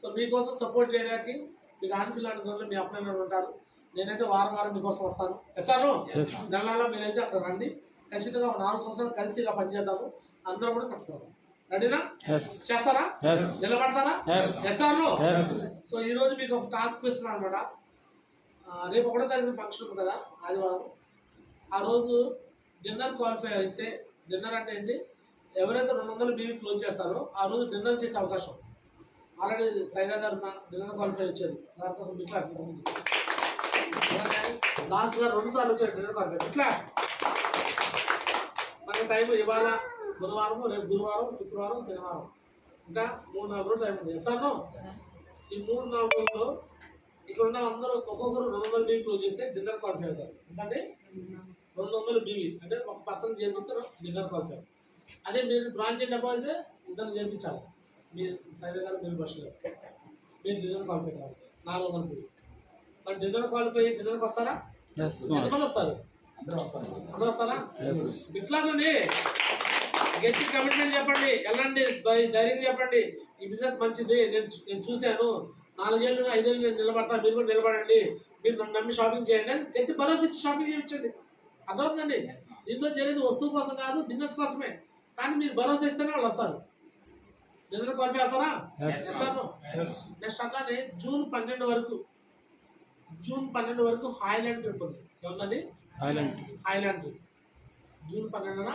సో మీకోసం సపోర్ట్ చేయడానికి మీకు ఆన్ఫిల్ లాంటి మీ అప్లైనర్ ఉంటారు. నేనైతే వారం వారం మీకోసం వస్తాను ఎస్ఆర్. నెలలో మీరైతే అక్కడ రండి. ఖచ్చితంగా 4 సంవత్సరాలు కలిసి ఇలా పనిచేద్దాము. అందరూ కూడా సక్సెస్ అవుతాం. రెడీనా? చేస్తారా? నిలబడతారా? ఎస్ఆర్. సో ఈ రోజు మీకు ఒక టాస్క్ ఇస్తున్నాను అనమాట. రేపు 1వ తారీఖు ఫంక్షన్ ఉంది కదా ఆదివారం. ఆ రోజు డిన్నర్ క్వాలిఫై అయితే డిన్నర్ అంటే ఏంటి, ఎవరైతే 200 బీవీ క్లోజ్ చేస్తారో ఆ రోజు డిన్నర్ చేసే అవకాశం. ఆల్రెడీ సైదా గారు డిన్నర్ క్వాలిఫై వచ్చారు. దానికోసం ఇట్లా లాస్ట్ గారు 2 సార్లు వచ్చారు డిన్నర్ క్వాలిఫై. ఇట్లా మనకి టైం ఇవాళ బుధవారం, రేపు గురువారం, శుక్రవారం, శనివారం, ఇంకా 3-4 రోజులు టైం ఉంది ఎస్ఆర్. ఈ 3-4 రోజుల్లో ఇక్కడ ఉన్న అందరూ ఒక్కొక్కరు 200 బీవీ క్లోజ్ చేస్తే డిన్నర్ క్వాలిఫై అవుతారు. ఎందుకంటే 200 బీవీ అంటే ఒక పర్సన్ చేపిస్తారు డిన్నర్ క్వాలిఫై. అదే మీరు బ్రాంచ్ డబ్బా అయితే ఇద్దరు చేయించాలి. మీరు సైదా గారు మీరు బస్సు గారు మీరు డిన్నర్ క్వాలిఫై కావాలి 400 బీవీ. మరి డిన్నర్ క్వాలిఫై డిన్నర్కి వస్తారా? ఎంతమంది వస్తారు? అందరూ వస్తారా? ఇట్లాగండి గట్టి కమిట్మెంట్ చెప్పండి. వెళ్ళండి ధైర్యంగా చెప్పండి. ఈ బిజినెస్ మంచిది, నేను చూశాను, 4 ఏళ్ళు 5 ఏళ్ళు నేను నిలబడతాను, మీరు కూడా నిలబడండి, మీరు నన్ను నమ్మి షాపింగ్ చేయండి అని గట్టి భరోసా ఇచ్చి షాపింగ్ చేయించండి. అర్థమవుతుందండి. దీంట్లో జరిగేది వస్తువు కోసం కాదు, బిజినెస్ కోసమే. కానీ మీరు భరోసా ఇస్తేనే వాళ్ళు వస్తారు. డిన్నర్ క్వాలిఫై అవుతారా? నెక్స్ట్ అట్లానే జూన్ 12 వరకు హాయ్లాండ్ ట్రిప్ ఉంది. ఏముందండి? Highland trip. జూన్ 12న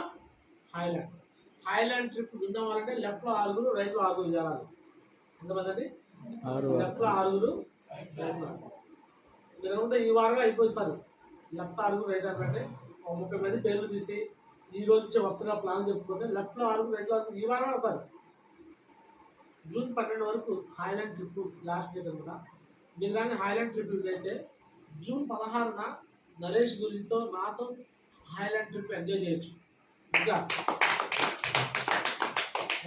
హాయ్లాండ్ ట్రిప్ విన్ అవ్వాలంటే లెఫ్ట్లో 6, రైట్లో 6 చేయాలి. ఎంతమంది అండి? లెఫ్ట్లో 6, రైట్లో. మీరు ఏమంటే ఈ వారంలో అయిపోతారు. లెఫ్ట్ 6, రైట్ 6 అంటే 30 మంది పేర్లు తీసి ఈ రోజు నుంచి వరుసగా ప్లాన్ చెప్పుకుంటే లెఫ్ట్లో 6, రైట్లో 6 ఈ వారం అవుతారు. జూన్ 12 వరకు హాయ్లాండ్ ట్రిప్ లాస్ట్ డేట్ అనమాట. మీరు కానీ హాయ్లాండ్ ట్రిప్ అయితే జూన్ 16న నరేష్ గురితో నాతో హాయ్లాండ్ ట్రిప్ ఎంజాయ్ చేయొచ్చు. ఇంకా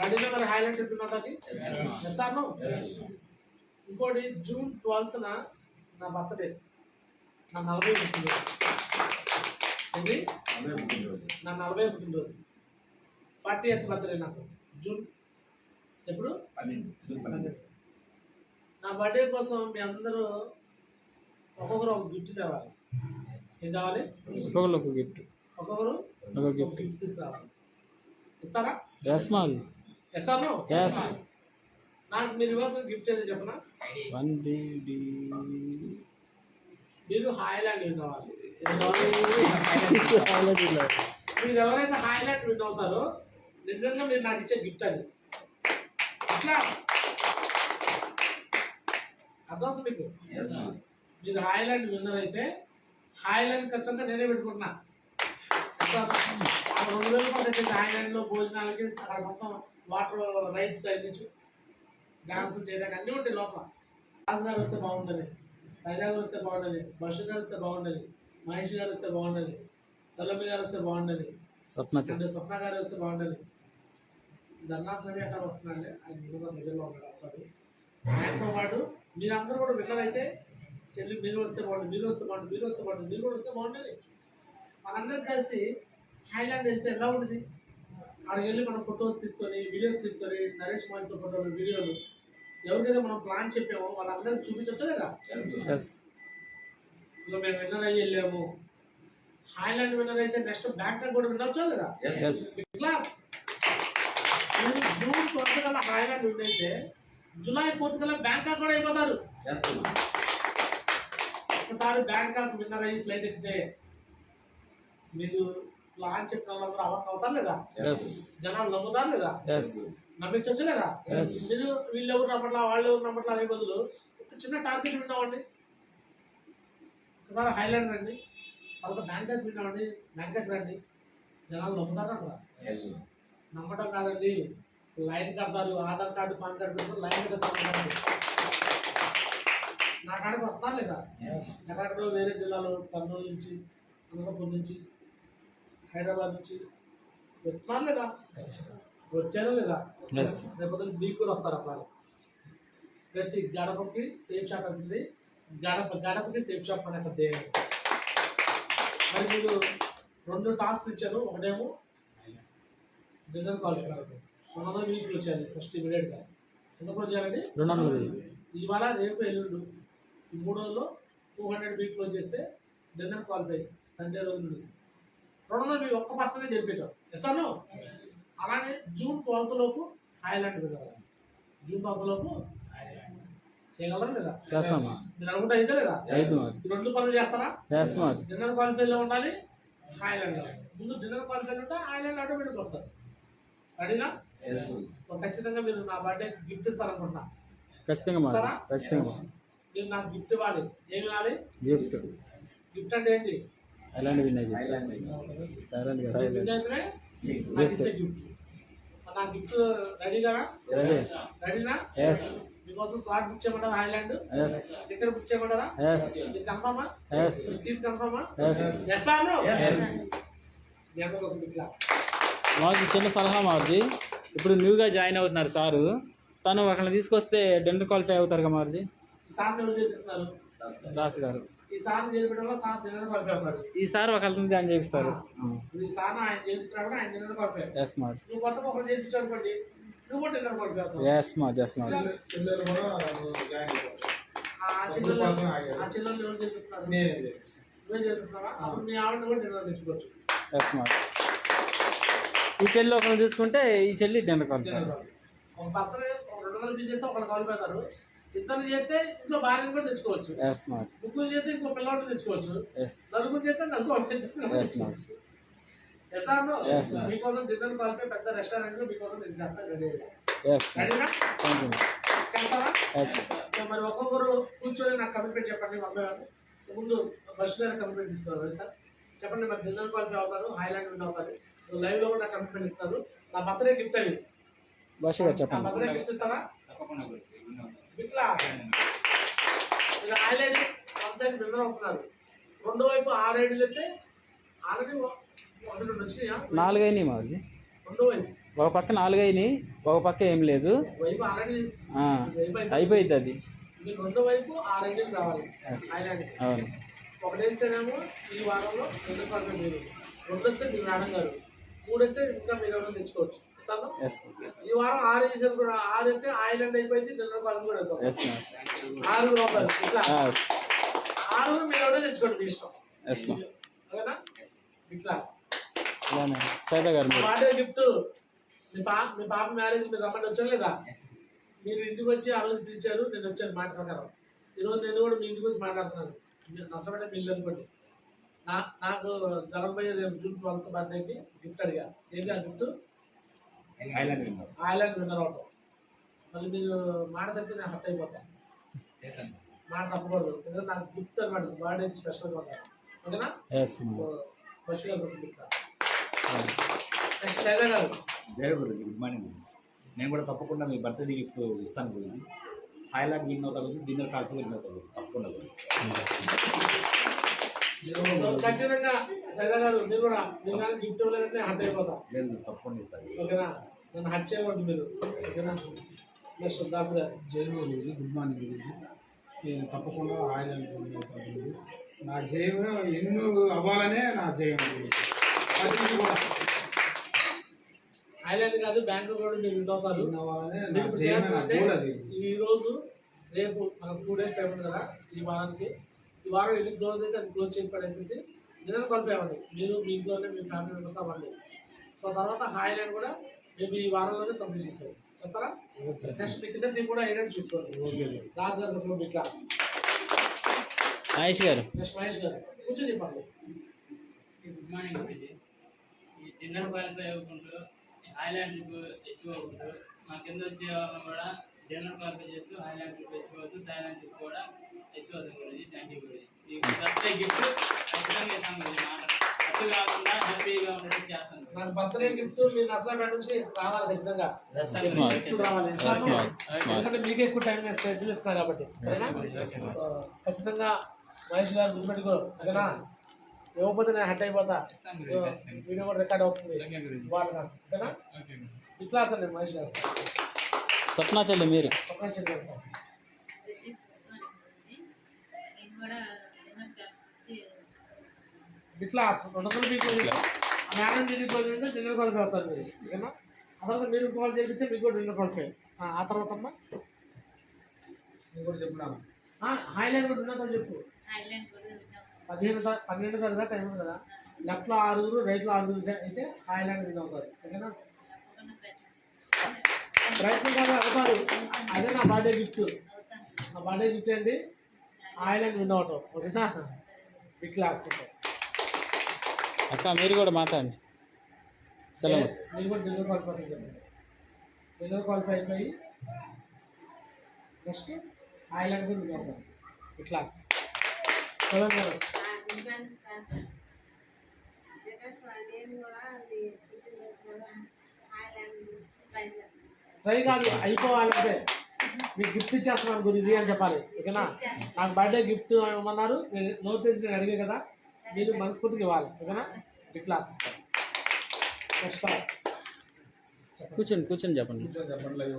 రెడీగా మరి హాయ్లాండ్ ట్రిప్ ఉన్నది చేస్తాను. ఇంకోటి జూన్ 12న నా బర్త్డే, నా 40 పుట్టినరోజు. ఇది నా 40 పుట్టినరోజు, 40th బర్త్డే నాకు. జూన్ ఎప్పుడు? 12. నా బర్త్డే కోసం మీ అందరూ ఒక్కొక్కరు ఒక గిఫ్ట్ తేవాలి. ఏం కావాలి? ఒక్కొక్కరు గిఫ్ట్ తీసుకురావాలి. ఇస్తారా? ఎస్ఆర్. నాకు మీరు ఇవ్వాల్సిన గిఫ్ట్ ఏదో చెప్పనా? మీరు హాయ్లాండ్ విన్ అవ్వాలి. మీరు ఎవరైతే హాయ్లాండ్ విన్ అవుతారో నిజంగా మీరు నాకు ఇచ్చే గిఫ్ట్ అది. అట్లా అర్థమవుతుంది మీకు? మీరు హాయ్లాండ్ విన్నర్ అయితే హాయ్లాండ్ ఖర్చు అంతా నేనే పెట్టుకుంటున్నా. 2,000 రూపాయలు హాయ్లాండ్లో భోజనాలకి అక్కడ మొత్తం వాటర్ రైడ్స్ అయించు, డాన్స్ చేయడానికి అన్నీ ఉంటాయి లోపల. రాజు గారు వస్తే బాగుంటుంది, సైదా గారు వస్తే బాగుంటుంది, బషీర్ గారు వస్తే బాగుంటుంది, మహేష్ గారు వస్తే బాగుంటుంది, సల్లమి గారు వస్తే బాగుంటుంది, స్వప్న గారు వస్తే బాగుంటుంది. ధర్నాథ్ రవి అట్లా వస్తుందండి, ఆయన దగ్గరలో ఉన్నాడు. అప్పుడు ఆయనతో పాటు మీరందరూ కూడా విన్నర్ అయితే చెల్లి మీరు వస్తే బాగుంటుంది, మీరు వస్తే బాగుంటుంది, మీరు వస్తే బాగుంటుంది, మీరు కూడా వస్తే బాగుంటుంది. మనందరం కలిసి హాయ్లాండ్ వెళ్తే ఎలా ఉంటుంది? అక్కడికి వెళ్ళి మనం ఫొటోస్ తీసుకొని వీడియోస్ తీసుకొని నరేష్ మాల్తో ఫోటోలు వీడియోలు ఎవరికైతే మనం ప్లాన్ చెప్పామో వాళ్ళందరికీ చూపించవచ్చు కదా. ఇక మేము విన్నర్ అయ్యి వెళ్ళాము, హాయ్లాండ్ విన్నర్ అయితే నెక్స్ట్ బ్యాంకాక్ కూడా వినొచ్చు కదా. ఇట్లా మీరు జూన్ 12 కల్లా హాయిలాండ్ విన్ అయితే జూలై 4 కల్లా బ్యాంకాక్ కూడా అయిపోతారు. ఒకసారి బ్యాంకాక్ విన్నర్ అయ్యి ఫ్లైట్ ఎక్కితే మీరు ప్లాన్ చెప్పిన వాళ్ళందరూ అవాక్ అవుతారు లేదా? జనాలు నమ్ముతారు లేదా? నమ్మించవచ్చు లేదా? మీరు వీళ్ళు ఎవరు నమ్మట్లా వాళ్ళు ఎవరు నమ్మట్లా అనే బదులు ఒక చిన్న టార్గెట్ విన్నామండి, ఒకసారి హైలాండ్ రండి, తర్వాత బ్యాంకాక్ విన్నామండి, బ్యాంకాక్ రండి, జనాలు నమ్ముతారా? నమ్మటం కాదండి, లైన్ కడతారు, ఆధార్ కార్డు పాన్ కార్డు పెట్టుకుని లైన్ కడతారు. నా కాడికి వస్తున్నారు లేదా? ఎక్కడెక్కడో వేరే జిల్లాలో కర్నూలు నుంచి, అనంతపురం నుంచి, హైదరాబాద్ నుంచి వస్తున్నారు లేదా? వచ్చారో లేదా? రేపు మీకు కూడా వస్తారు. అట్లా ప్రతి గడపకి సేఫ్ షాప్ అవుతుంది, గడపకి సేఫ్ షాప్ అనే ఒక ధ్యేయం. మరి మీరు 2 టాస్క్లు ఇచ్చారు. ఒకటేమో డిన్నర్ క్వాలిఫై 200 వీక్లు వచ్చారు ఫస్ట్ ఇమీడియట్గా. ఎంతప్పుడు వచ్చారండి? 200. ఇవాళ రేపు ఎల్లుండు ఈ 3 రోజుల్లో 200 వీక్లో చేస్తే డిన్నర్ క్వాలిఫై సండే రోజు నుండి 200 మీకు ఒక్క పర్సనే జరిపించాం. ఎసాను అలానే జూన్ 12 లోపు హాయిలాండ్ వెళ్ళాలి. జూన్ 12 లోపు చేయగలరా లేదా? చేస్తామా? మీరు అనుకుంటే అయితే లేదా? ఈ 2 పనులు చేస్తారా? డిన్నర్ క్వాలిఫైలో ఉండాలి, హాయిలాండ్ ముందు డిన్నర్ క్వాలిఫై ఉంటే హాయిలాండ్ ఆటోమేటిక్ వస్తారు. రెడీనా? సో ఖచ్చితంగా మీరు నా బర్త్డే గిఫ్ట్ ఇస్తారనుకుంటా. ఖచ్చితంగా మీరు నాకు గిఫ్ట్ ఇవ్వాలి. ఏమి ఇవ్వాలి? గిఫ్ట్ అంటే ఏంటి? నాకు ఇచ్చే గిఫ్ట్. నా గిఫ్ట్ రెడీగా? రెడీనా? మీకోసం స్లాట్ బుక్ చేయమంటారా? హాయిలాండ్ టికెట్ బుక్ చేయమంటారా? మీరు కన్ఫర్మా? సీట్ కన్ఫర్మా? చేస్తాను. మీ అందరి కోసం ఇట్లా మాకు చిన్న సలహా మాది. ఇప్పుడు న్యూగా జాయిన్ అవుతున్నారు సారు, తను ఒకరిని తీసుకొస్తే డిన్నర్ క్వాలిఫై అవుతారు కదా మాది. సార్ ఎవరు చేపిస్తున్నారు? దాస్ గారు. ఈ సార్ చేపించడం వల్ల సార్ డిన్నర్ క్వాలిఫై అవుతారు. ఈ సార్ ఒకరిని జాయిన్ చేపిస్తారు. ఈ సార్ ఆయన చేపిస్తున్నాడు, ఆయన డిన్నర్ క్వాలిఫై. ఎస్ మాది. నువ్వు కొత్తగా ఒకరు చేయించావు అనుకోండి, నువ్వు కూడా డిన్నర్ క్వాలిఫై అవుతావు. ఎస్ మాది. చిల్లలు కూడా జాయిన్ ఆ చిల్లలు ఎవరు చేపిస్తున్నారు? నేనే చేపిస్తాను. నువ్వే చేపిస్తున్నావా? అప్పుడు మీ ఆవిడ కూడా డిన్నర్ తెచ్చుకోవచ్చు. ఎస్ మాది. ఈ చెల్లి ఒకరిని చూసుకుంటే ఈ చెల్లి డిన్నర్ క్వాలిఫై. ఒక పర్సన్ 200 ఫీజు చేస్తే ఒకరు క్వాలిఫై అవుతారు. ఇద్దరు చేస్తే ఇంట్లో భార్యను కూడా తెచ్చుకోవచ్చు. ముగ్గురు చేస్తే ఇంకో పిల్లవాడిని తెచ్చుకోవచ్చు. నలుగురు చేస్తే మీకోసం డిన్నర్ క్వాలిఫై పెద్ద రెస్టారెంట్ మీకోసం నేను చేస్తాను. రెడీనా? చేస్తారా? సో మరి ఒక్కొక్కరు కూర్చొని నాకు కమిట్మెంట్ చెప్పండి. సో ముందు బస్ గారు కమిట్మెంట్ తీసుకోవాలి సార్. చెప్పండి, మరి డిన్నర్ క్వాలిఫై అవుతారు, హాయిలాండ్ విన్ అవుతారు. లైవ్ లో కూడా కమిట్మెంట్ ఇస్తారు. నా బర్త్డే గిఫ్ట్ అవి చెప్పండి. బర్త్డే గిఫ్ట్ ఇస్తారా? ఇట్లా మీరు హాయిలాండ్ 1 సైడ్ విన్నర్ అవుతున్నారు. రెండో వైపు 6 ఐడీలు అయితే ఆల్రెడీ 1 వచ్చినాయా? 4 అయినాయి మాది. రెండో వైపు ఒక పక్క 4 అయినాయి, ఒక పక్క ఏం లేదు. వైపు ఆల్రెడీ అయిపోయింది. అది మీకు రెండో వైపు 6 ఐడీలు కావాలి హాయిలాండ్. అవును. ఒకటి వేస్తేనేమో ఈ వారంలో 2 క్వాలిఫై మీరు, 2 వస్తే మీరు రావడం గారు, 3 వస్తే ఇంకా మీరు ఎవరైనా తెచ్చుకోవచ్చు. ఈ వారం 6 వేసారు కూడా. 6 అయితే హాయిలాండ్ అయిపోయింది, డిన్నర్ క్వాలిఫై కూడా అయిపోయింది. 6 రూపాయలు ఇట్లా 6 మీరు ఎవరైనా తెచ్చుకోండి, మీ ఇష్టం. ఓకేనా? ఇట్లా బర్త్డే గిఫ్ట్ మీ పాప మ్యారేజ్ మీరు రమ్మని వచ్చారు లేదా? మీరు ఇంటికి వచ్చి ఆ రోజు పిలిచారు, నేను వచ్చాను మాట ప్రకారం. ఈరోజు నేను కూడా మీ ఇంటికి వచ్చి మాట్లాడుతున్నాను. మీరు నష్టపడే మీ ఇల్లు అనుకోండి. నాకు జరగబోయే రేపు జూన్ 12 బర్త్డేకి గిఫ్ట్ అడిగా. ఏంటి ఆ గిఫ్ట్? హాయిలాండ్ విన్నర్ అవటం. మళ్ళీ మీరు మాట తప్పితే నేను హట్ అయిపోతాను. మాట తప్పకూడదు, ఎందుకంటే నాకు గిఫ్ట్ అనమాట, బర్త్డే స్పెషల్గా ఉంటాను. ఓకేనా? స్పెషల్గా కోసం గిఫ్ట్. నెక్స్ట్ లేదా గారు? జయ గురించి గుడ్ మార్నింగ్. నేను కూడా తప్పకుండా మీ బర్త్డే గిఫ్ట్ ఇస్తాను గురించి. హాయిలాండ్ విన్ అవుతారు, డిన్నర్ కాల్ఫీ విన్ అవుతారు తప్పకుండా. ఖచ్చితంగా సైదా గారు మీరు కూడా మీరు కానీ గిఫ్ట్ ఇవ్వలేదంటే హట్ అయిపోతా. లేదు, తప్పకుండా ఇస్తాను. ఓకేనా? నన్ను హట్ చేయకూడదు మీరు. ఓకేనా? నెక్స్ట్ దాస్ గారు. జై గురించి గుడ్ మార్నింగ్ గురించి. నేను తప్పకుండా హాయిలాండ్ నా జయం ఎన్నో అవ్వాలనే నా జయం. హాయిలాండ్ కాదు, బ్యాంకు కూడా మీరు విన్ అవుతారు. ఈ రోజు రేపు మనకు 2 డేస్ టైం ఉంది కదా. ఈ వారానికి, ఈ వారం ఎన్ని క్లోజ్ అయితే అది క్లోజ్ చేసి పడేసేసి డిన్నర్ క్వాలిఫై అవ్వండి. మీరు మీ ఇంట్లోనే మీ ఫ్యామిలీ మెంబర్స్ అవ్వండి. సో తర్వాత హాయిలాండ్ కూడా రేపు ఈ వారంలోనే కంప్లీట్ చేస్తారు. చేస్తారా? నెక్స్ట్ మీ కింద టీం కూడా ఏంటంటే చూసుకోండి. రాజు గారు అసలు ఇట్లా మహేష్ గారు. నెక్స్ట్ మహేష్ గారు కూర్చొని చెప్పండి. గుడ్ మార్నింగ్ గురించి ఈ డిన్నర్ క్వాలిఫై అవ్వకుంటూ హైలాండ్ ట్రిప్ తెచ్చుకోకుండా మా కింద వచ్చే వాళ్ళని కూడా డిన్నర్ క్వాలిఫై చేస్తూ హైలాండ్ ట్రిప్ తెచ్చుకోవచ్చు, థైలాండ్ ట్రిప్ కూడా తెచ్చుకోవచ్చు గురించి. థ్యాంక్ యూ గురించి. ఈ బర్త్డే గిఫ్ట్ ఖచ్చితంగా ఇస్తాం గురించి. మాట ఖర్చు కాకుండా హ్యాపీగా ఉండేది చేస్తాను. నాకు బర్త్డే గిఫ్ట్ మీ నర్సరాపేట నుంచి రావాలి ఖచ్చితంగా. గిఫ్ట్ రావాలి. ఎందుకంటే మీకే ఎక్కువ టైం స్కెడ్యూల్ ఇస్తున్నా కాబట్టి. ఖచ్చితంగా మహేష్ గారు గుర్తుపెట్టుకో. ఓకేనా? ఇవ్వకపోతే నేను హట్ అయిపోతా. వీడియో కూడా రికార్డ్ అవుతుంది. ఓకేనా? ఇట్లా అసలు నేను మహేష్ గారు స్వప్న చెల్లి మీరు. స్వప్న చెల్లి నేను కూడా ఇట్లా 200 మీకు madam dinner qualify dinner qualify అవుతారు మీరు. ఓకేనా? ఆ తర్వాత మీరు కాల్ చేపిస్తే మీకు కూడా డిన్నర్ క్వాలిఫై. ఆ తర్వాత అమ్మా నేను కూడా చెప్పినాను. హైలైన్ కూడా ఉన్నదని చెప్పు. ఐలాండ్ కూడా విన్నాం. 12 తరగతి టైం ఉంది కదా. లెఫ్ట్లో 6 రైట్లో 6 అయితే హైలాండ్ విన్ అవుతారు. ఓకేనా? ప్రయత్నం కాదు అవుతారు. అదే నా బర్త్డే గిఫ్ట్. నా బర్త్డే గిఫ్ట్ అండి హైలాండ్ విన్ అవటం. ఓకేనా? Big claps. అక్క మీరు కూడా మాట్లాడండి. సెలవు. మీరు కూడా డిన్నర్ క్వాలిఫై అయిపోయింది. డిన్నర్ క్వాలిఫై అయిపోయి నెక్స్ట్ హైలాండ్ కూడా విన్ అవుతారు. Big claps. తెలంగాణ నేను కూడా ట్రై కాదు అయిపోవాలంటే మీకు గిఫ్ట్ ఇచ్చేస్తున్నాను గురించి అని చెప్పాలి. ఓకేనా? నాకు బర్త్డే గిఫ్ట్ ఇవ్వమన్నారు. నేను నోట్ చేసి నేను అడిగే కదా, మీరు మనస్ఫూర్తిగా ఇవ్వాలి. ఓకేనా? ఇట్లా నెక్స్ట్ కూర్చొని కూర్చొని చెప్పండి. కూర్చొని చెప్పండి లైవ్.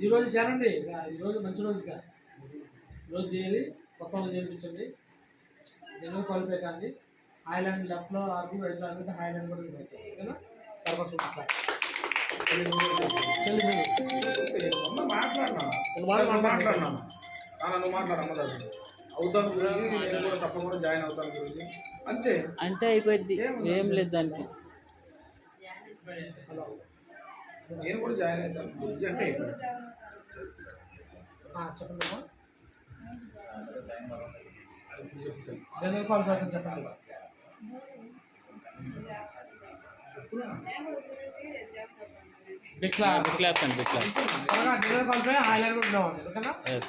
ఈరోజు చేరండి. ఈరోజు మంచి రోజు కాదు. ఈరోజు చేయాలి. కొత్త వాళ్ళు చేయించండి. డిన్నర్ క్వాలిఫై కానీ హైలాండ్ లెఫ్ట్లో 6 రైట్లో 6 అయితే హైలాండ్ కూడా విన్ అవుతాయి. ఓకేనా? సర్వస్ చెల్లి మీరు మాట్లాడినా నువ్వు మాట్లాడమ్మా. అవుతాను గురించి నేను కూడా తప్పకుండా జాయిన్ అవుతాను గురించి. అంతే అంటే అయిపోద్ది. ఏం లేదు దానికి. హలో నేను కూడా జాయిన్ అవుతాను గురించి అంటే అయిపోయింది. చెప్పండి అమ్మా. జనరల్ క్వాలిఫై చెప్పండి. Big class. బిగ్ క్లాస్ అండి. Big class. త్వరగా డిన్నర్ క్వాలిఫై హైలైట్ కూడా ఉండేవాడి. ఓకేనా? Yes.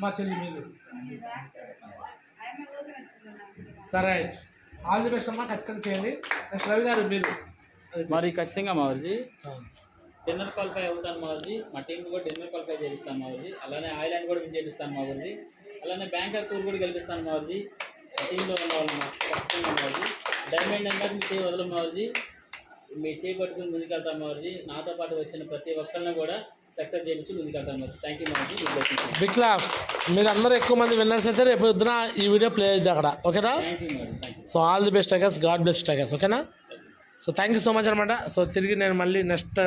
మా చెల్లి మీరు సరే. ఆల్ ది బెస్ట్ అమ్మా. ఖచ్చితంగా చేయండి. నెక్స్ట్ రవి గారు మీరు మరి ఖచ్చితంగా మావర్జీ డిన్నర్ క్వాలిఫై అవుతాను మావర్జీ. మా టీం కూడా డిన్నర్ క్వాలిఫై చేపిస్తాను మావర్జీ. అలానే ఐలాండ్ కూడా విన్ చేపిస్తాను మావర్జీ. అలానే బ్యాంకాక్ టూర్ కూడా గెలిపిస్తాను మావర్జీ. టీంలో ఉన్న వాళ్ళు ఖచ్చితంగా మావర్జీ. డైమండ్ అంతా మీ చేయి వదలం మావర్జీ. మీ చేయి పట్టుకుని ముందుకెళ్తాను మావర్జీ. నాతో పాటు వచ్చిన ప్రతి ఒక్కరిని కూడా సక్సెస్ చేయించి ముందుకెళ్తాను మావర్జీ. థ్యాంక్ యూ మావర్జీ. Big claps. మీరు అందరూ ఎక్కువ మంది విన్నర్స్ అయితే రేపు పొద్దున ఈ వీడియో ప్లే అయితే అక్కడ. ఓకేనా? థ్యాంక్ యూ మావర్జీ. Thank you. So all the best I guess. God bless I guess. ఓకేనా? So thank you so much అనమాట. సో తిరిగి నేను మళ్ళీ నెక్స్ట్